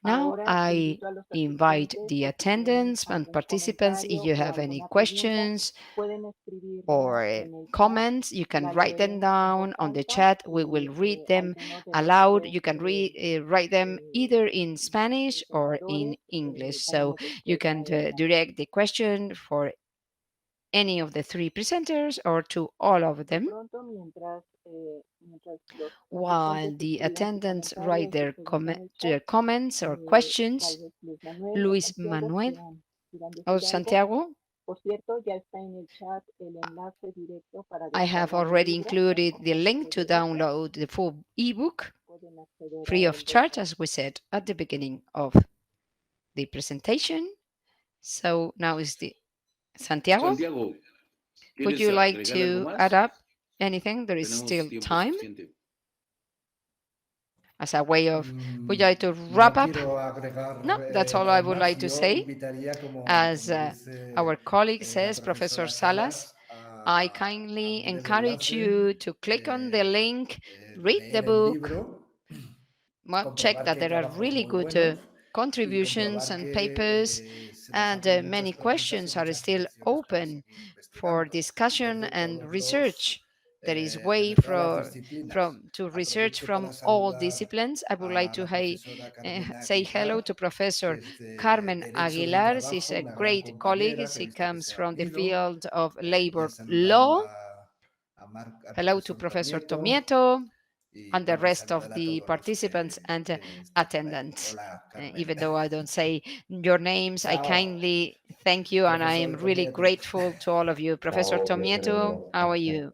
Now Ahora I invito a los invite asistentes the que si tienen attendants and algún participants, if comentario you o have any alguna pregunta, questions pueden escribirla or en el chat. comments, you can La write them leeremos en voz down on the alta chat. We will y read them algunos de aloud. nuestros You can write them either in Spanish or in presentadores English. So daremos you respuesta can adelante. direct the question for any of the three presenters or to all of De them, pronto, mientras los while asistentes the escriban sus attendants write comentarios y their, preguntas en el their chat, comments or tal questions. vez Luis Manuel o Luis Santiago Manuel quieran or decir algo. Santiago, Por cierto, ya está en el chat el enlace directo para I have descargar el already libro. included the link to Desde ese download the full ebook pueden acceder free a of él charge, desde as we said at the beginning of the presentation. So now is the Santiago. Santiago, Would ¿quieres you like agregar algo to más? add up anything? There is Tenemos still tiempo time suficiente. as a way of, would you like to wrap No up? quiero agregar No, that's all I nada would más. like to Yo say. invitaría, como As dice our colleague la says, Professor profesora Salas, Salas, I a kindly abrir el encourage enlace, you to click on the link, read the leer el book, libro, well, check comprobar that que hay there are trabajos really muy good buenos y contributions comprobar and papers, que se nos and abren muchas many preguntas y questions are muchas still direcciones para open seguir for investigando. discussion Desde and todos los, research. There is way desde todas las disciplinas. from to research Aprovecho para from all saludar disciplines. I would like a to la profesora Carmen say hello to Aguilar, que Professor es de Carmen Derecho del Aguilar. She's Trabajo, a una gran great colleague. compañera que he She visto que comes se ha from the unido. field of Ya labor saludamos law. al Hello to profesor Professor Tomieto Tomieto y and the bueno, y rest of saludar a the todos los participants and que estén por ahí. attendants. Hola, Carmen. Even though I don't say your names, I Chao, kindly thank you and I am profesor really Tomieto. grateful to all of you. Professor Chao, Tomieto, profesor. how are you?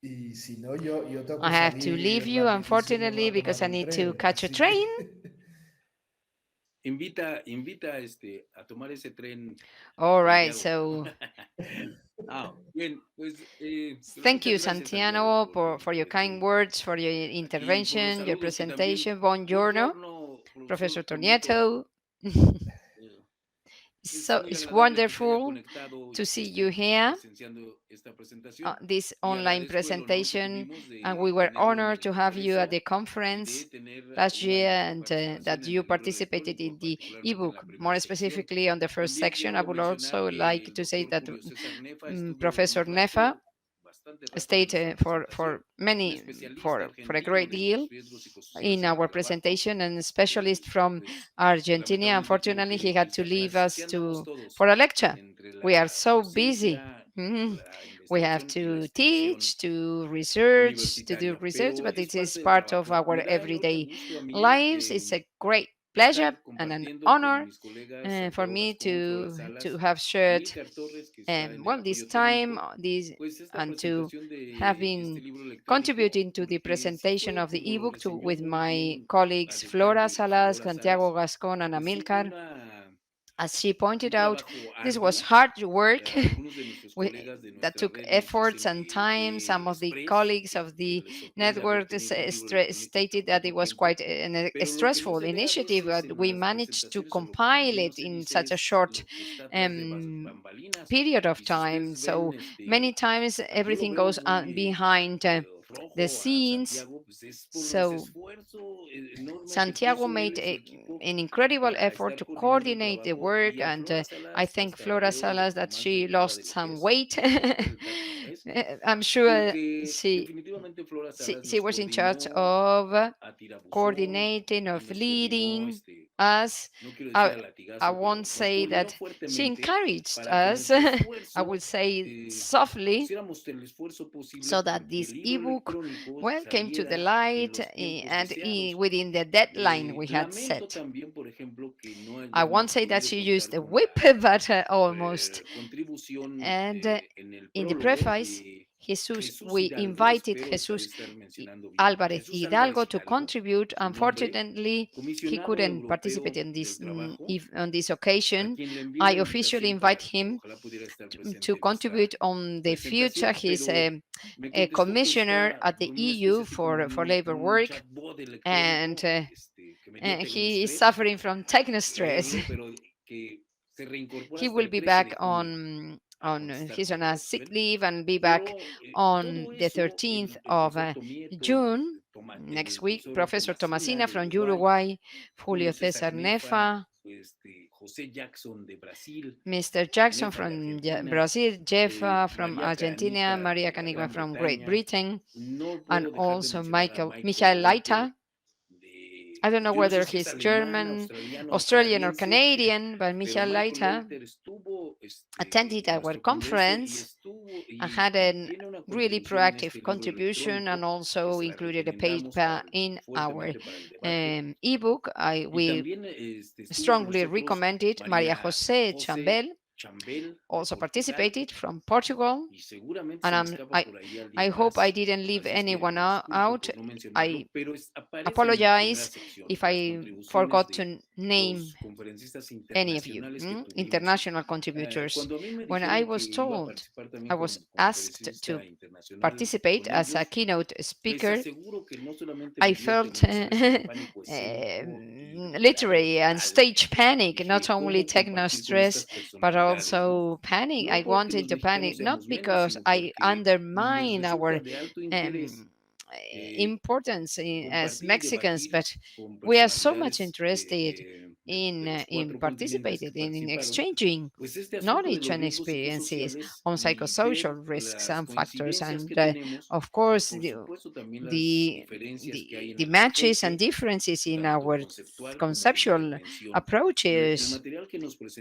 Y si no, yo tengo que I have to leave salir you, rapidísimo unfortunately, a because tomar I un need to tren, catch a así train. que Invita a tomar ese tren, All right, Santiago. so Bien, pues thank you, muchas gracias, Santiago, Santiago, for your kind intervención. words, for your Aquí por los intervention, your saludos y también presentation. Buongiorno, Professor profesor Tomieto. Tonieto. Eh, Es So muy it's agradable que se haya wonderful conectado to y see que you esté here, presenciando esta presentación. this Y online agradezco el honor que presentation, tuvimos and we de were tenerlo en honored el to have you at Congreso the y de conference tener last una year and participación that en you el libro participated in electrónico, the particularmente en ebook. la primera More sección. specifically on the first También section, I quiero would mencionar also que like el to say doctor that Julio César Nefa estuvo Professor un Nefa rato, bastante rato en stayed nuestra for presentación, un many especialista for a argentino great de deal los riesgos psicosociales in en el our trabajo. presentation, and a specialist from Pues Argentina. lamentablemente tuvo Unfortunately, he had que to irse a leave clase. Así us andamos to todos, for a lecture. entre We are la so busy. docencia, Mhm. la We have investigación y la to extensión teach, to research, universitaria, pero but es it is parte del part of trabajo. our Me da enorme everyday gusto a mí lives. It's a great pleasure estar and an compartiendo con honor mis colegas for Santiago me Gascón, Flora to Salas, have shared Amílcar Torres, que está en el well this apoyo time técnico, this pues esta and to presentación have de este been libro electrónico, contributing to the porque sí presentation fue of the como lo ebook reseñó with muy my bien a colleagues Flora detalle Salas, Flora Santiago Salas, Gascon, and pues sí fue Amilcar. As she pointed un out, trabajo this was arduo. hard work Algunos de nuestros we, colegas de that nuestra took red nos efforts dicen and que time. Some fue of the express, colleagues of que the les sorprende haber network tenido un libro electrónico en stated tan that it poco was quite tiempo, a pero lo que no stressful se ve a initiative, veces but en we las managed to presentaciones o lo que compile también no it se in dice such a es short lo que está atrás de um, bambalinas. period of Y si time. ustedes ven, So many times yo lo everything veo goes muy behind the rojo a scenes. Santiago, pues es por ese So esfuerzo enorme que Santiago puso él made y su equipo an incredible para effort estar to coordinando el coordinate the trabajo, work, y a and Flora I Salas thank hasta la Flora veo Salas that más she delgada de lost lo que some es, weight. de lo más delgada que no es, I'm sure porque definitivamente Flora Salas she nos was in charge coordinó of a tirabuzón coordinating, y of nos coordinó, leading us. no quiero decir I, a I latigazo, won't pero nos say coordinó that she fuertemente encouraged para que us. nuestro I would esfuerzo say softly, pusiéramos el esfuerzo so posible that porque el this libro ebook electrónico well came to the saliera en light los tiempos and deseados. within the deadline we had Lamento set. también, por ejemplo, que no I won't hayamos say that podido she used contar a con la whip, but almost. contribución And en el in the prólogo preface, de We invited Jesus Alvarez Hidalgo to contribute. Unfortunately, he couldn't participate in this on this occasion. I officially invite him to contribute on the future. He's a commissioner at the EU for labor work, and he is suffering from techno stress. He will be back he's on a sick leave and be back on the 13th of June next week. Professor Tomasina from Uruguay, Julio César Nefa, Mr. Jackson from Brazil, Jefa from Argentina, Maria Canigua from Great Britain, and also Michael Laita. I don't know whether he's German, Australian, or Canadian, but Michael Laita attended our conference and had a really proactive contribution, and also included a paper in our ebook. We strongly recommend it. Maria Jose Chambel also participated from Portugal, and I hope I didn't leave anyone out. I apologize if I forgot to name any of you, international contributors. When I was asked to participate as a keynote speaker, I felt literary and stage panic, not only techno stress, but also panic. I wanted to panic, not because I undermine our importance as Mexicans, but we are so much interested in participating in exchanging knowledge and experiences on psychosocial risks and factors, and of course the matches and differences in our conceptual approaches.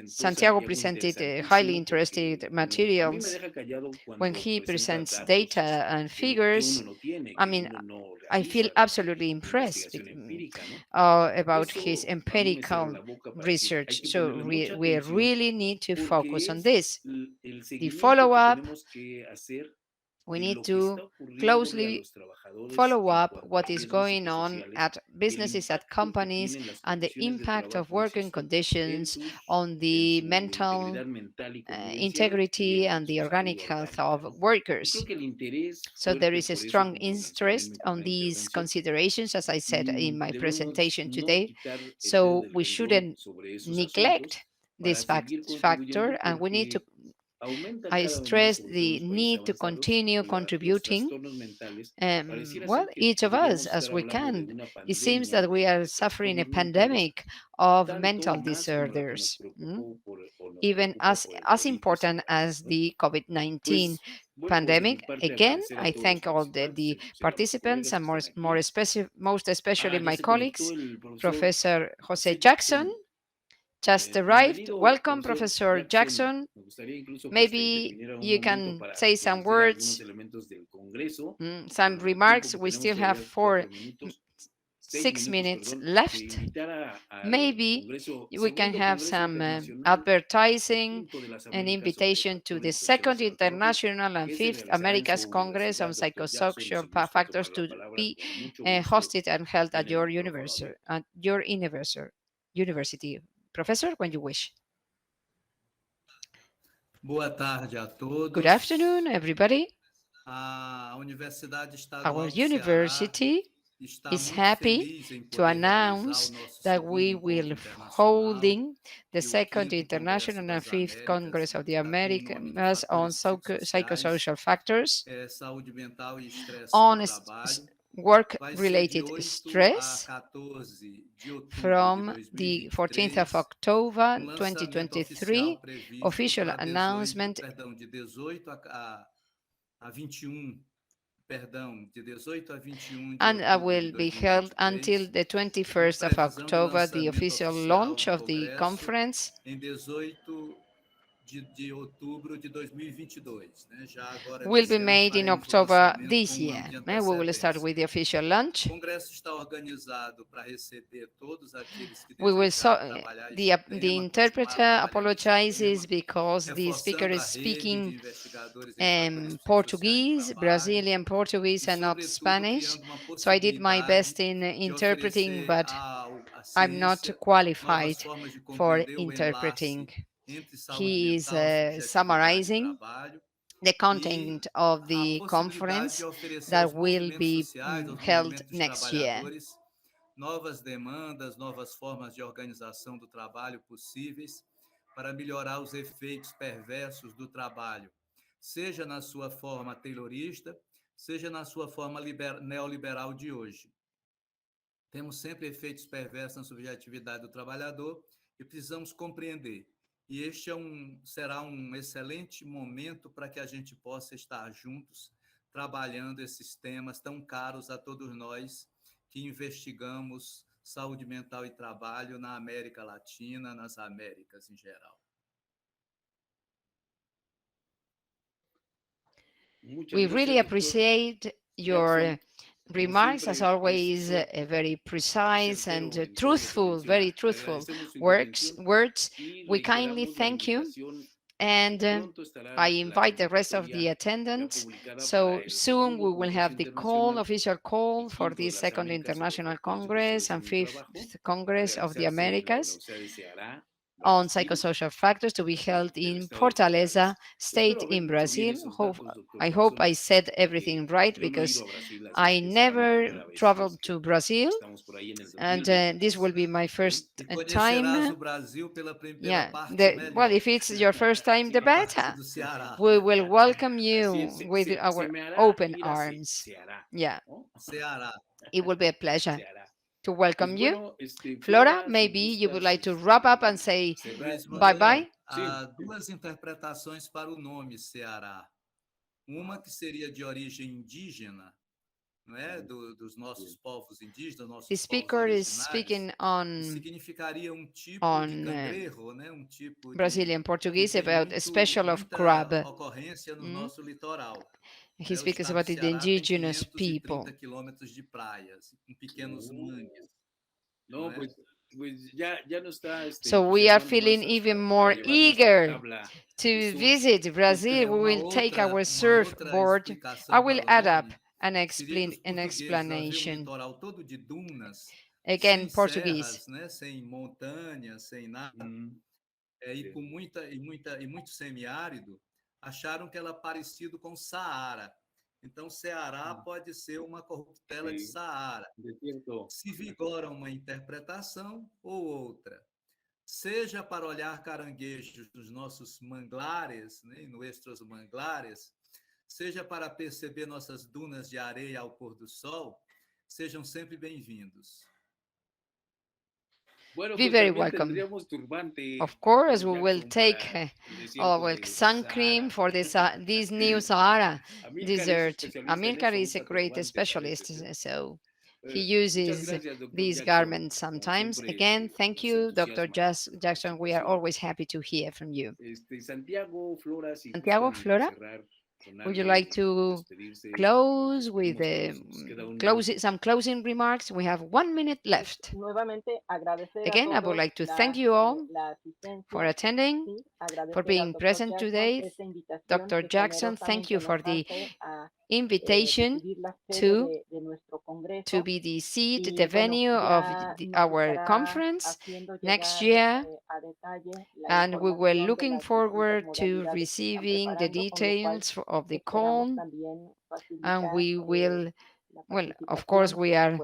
Santiago presented highly interesting materials. When he presents data and figures, I mean, I feel absolutely impressed about his empirical research. So we really need to focus on this. The follow-up, we need to closely follow up what is going on at businesses, at companies, and the impact of working conditions on the mental integrity and the organic health of workers. So there is a strong interest on these considerations, as I said in my presentation today. So we shouldn't neglect this factor, and we need to, I stress the need to continue contributing, each of us as we can. It seems that we are suffering a pandemic of mental disorders, even as important as the COVID-19 pandemic. Again, I thank all the participants, and most especially my colleagues. Professor Jose Jackson just arrived. Welcome, Professor Jackson. Maybe you can say some words, some remarks. We still have 6 minutes left. Maybe we can have some advertising, an invitation to the second International and Fifth Americas Congress on Psychosocial Factors to be hosted and held at your university. Professor, when you wish. Boa tarde a todos. Good afternoon, everybody. A Universidade Estadual Our do Ceará university está is muito happy feliz em to poder announce realizar o nosso that segundo we will encontro internacional holding the e o second quinto International Congresso and das Fifth Américas, Congress of the que está com o nome de Americas on Fatores Psicossociais, psychosocial factors, saúde mental e estresse on no trabalho. Vai ser de work-related 8 a stress 14 de outubro de from the 14th of 2023. October Lançamento 2023, oficial previsto official para announcement, 18 a 21, perdão, de 18 a 21 de and outubro de will be held until 2023. the 21st of Previsão de October, the lançamento official oficial launch do of the congresso conference em 18 de outubro de 2022, né? Já agora will desse be ano made in faremos o October lançamento this com year. de We will start antecedência. with the official O launch. congresso está organizado para receber todos aqueles que We will desejarem trabalhar esse the tema, interpreter continuar trabalhando esse apologizes tema, because the speaker reforçando is a rede de speaking investigadores em fatores psicossociais do Portuguese, trabalho Brazilian Portuguese, e, and not sobretudo, Spanish. criando uma So I did my best possibilidade in de interpreting, oferecer but à I'm not ciência qualified novas formas de for compreender o interpreting. enlace entre saúde He is mental, subjetividade e summarizing trabalho, the e content of a the possibilidade de conference oferecer that aos will movimentos be sociais, aos held movimentos next year. trabalhadores, novas demandas, novas formas de organização do trabalho possíveis para melhorar os efeitos perversos do trabalho, seja na sua forma taylorista, seja na sua forma neoliberal de hoje. Temos sempre efeitos perversos na subjetividade do trabalhador e precisamos compreender. E este será um excelente momento para que a gente possa estar juntos, trabalhando esses temas tão caros a todos nós que investigamos saúde mental e trabalho na América Latina, nas Américas em geral. We really appreciate your remarks, as always, very precise and truthful, very truthful words. We kindly thank you, and I invite the rest of the attendants. So soon we will have the official call for the Second International Congress and Fifth Congress of the Americas on psychosocial factors to be held in Fortaleza State in Brazil. I hope I said everything right, because I never traveled to Brazil, and this will be my first E conhecerás time. o Brasil pela Yeah, parte well, melhor, if it's your first time, the a parte better. do Ceará. We will welcome Así you es, with se our me hará open ir a arms. se hará, Yeah, ¿no? Ceará. it will be a pleasure Se hará. to Pues welcome you. bueno, Flora, si maybe you would gustas, like to wrap up and say Luiz bye Manuel, bye. há duas interpretações para o nome Ceará. Uma que seria de origem indígena, não é? Dos nossos povos indígenas, nossos The povos speaker is originários, speaking que on significaria tipo de cangrejo, né? Tipo de Brazilian Portuguese que tem about a special of muita crab. ocorrência no nosso litoral. He O speaks estado about do the Ceará tem indigenous 530 people. quilômetros de praias, com pequenos mangues. No, ¿no? pues ya no está. So we are entusiasmando feeling más even para more llevar nuestra eager tabla to de surf. visit Brazil. É We uma will take outra our surfboard. I explicação will para o add up nome. an Seria que os portugueses, ao ver um explanation. litoral todo de dunas, Again, sem Portuguese. serras, né? Sem montanhas, sem nada, e com muito semiárido, acharam que ela é parecido com Saara. Então, Ceará pode ser uma corruptela de Saara. Se vigora uma interpretação ou outra, seja para olhar caranguejos nos nossos manglares, né, em nuestros manglares, seja para perceber nossas dunas de areia ao pôr do sol, sejam sempre bem-vindos. Be very welcome. Of course, we will take our sun cream for this new Sahara desert. Amilcar is a great specialist, so he uses these garments sometimes. Again, thank you, Dr. Jackson. We are always happy to hear from you. Santiago, Flora, would you like to close with some closing remarks? We have 1 minute left. Nuevamente agradecer Again, I would like to thank you all for attending, for being present today. Dr. Jackson, thank you for the invitation to be the seat, the venue of our conference next year. And we were looking forward to receiving the details of the call, and we will, well, of course, we are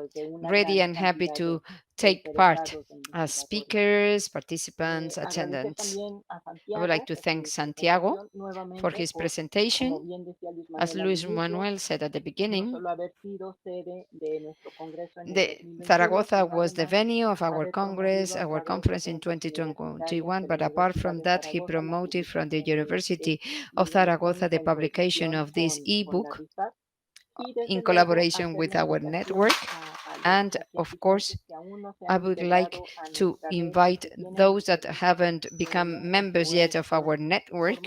ready and happy to take part as speakers, participants, attendants. I would like to thank Santiago for his presentation. As Luis Manuel said at the beginning, Zaragoza was the venue of our conference in 2021, but apart from that, he promoted from the University of Zaragoza the publication of this ebook in collaboration with our network. And of course, I would like to invite those that haven't become members yet of our network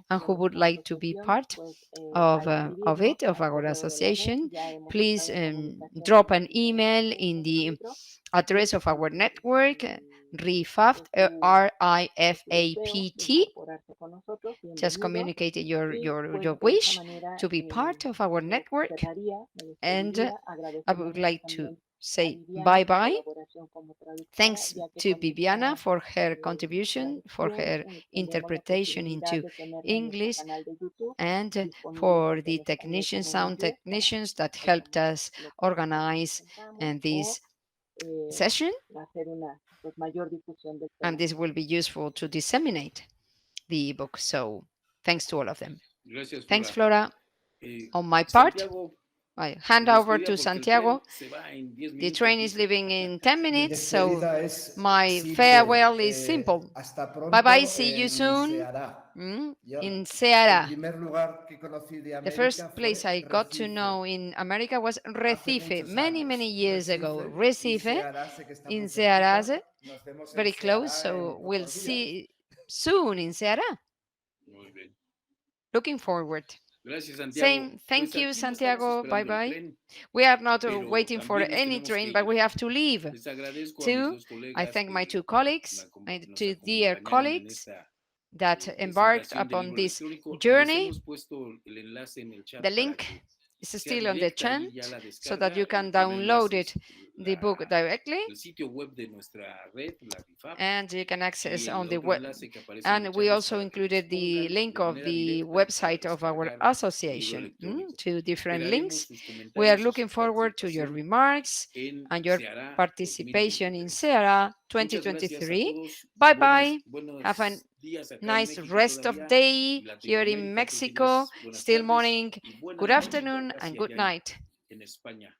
and who would like to be part of our association. Please drop an email in the address of our network, RIFAPT, RIFAPT. Just communicate your wish to be part of our network. And I would like to say bye-bye. Thanks to Viviana for her contribution, for her interpretation into English, and for the sound technicians that helped us organize this session. And this will be useful to disseminate the ebook. So thanks to all of them. Gracias, Thanks, Flora. On my part, Santiago, I hand me over despedida to porque el Santiago. tren se va en 10 The minutos, train is dice. leaving in 10 Mi minutes, so despedida es my simple. farewell is simple. Hasta pronto. Bye-bye, see you en soon. Ceará. Yo, In el Ceará. primer lugar que conocí de The América first fue place I got to Recife. know in America was Hace Recife, muchos many, años. many years ago. y Recife, Ceará, sé que está muy in Ceará, cerquita. Nos vemos en very close, Ceará so en we'll pocos días. see soon in Ceará. Muy bien. Looking forward. Gracias, Santiago. Same, thank Pues you, aquí no estamos Santiago. esperando el Bye-bye. tren. We are not Pero waiting for también nos any tenemos train, que but ir. we have to leave. Les agradezco a mis Two, dos colegas I thank my que two colleagues, nos two dear acompañaron en colleagues esta that embarked presentación del upon libro this electrónico. Les journey. hemos puesto el enlace en el chat The para link que is sea still on the directa chat, y ya la so that you descarga. can El primer download enlace it, es the book directly, el sitio web de nuestra red, la RIFAP, and you can access y on el the otro web. enlace que aparece en el And we chat es also para que included the dispongan link de of manera the directa para website of our descargar el libro association, electrónico. two different Esperaremos links. sus We are comentarios y looking su forward to your participación remarks en and your Ceará participation in 2023. Ceará Muchas gracias a 2023. todos. Bye bye. Buenos Have a días acá en nice México rest of todavía. day En here in Latinoamérica creo que ya Mexico. es buenas Still tardes morning. y buenas Good noches afternoon casi and good allá night. en España.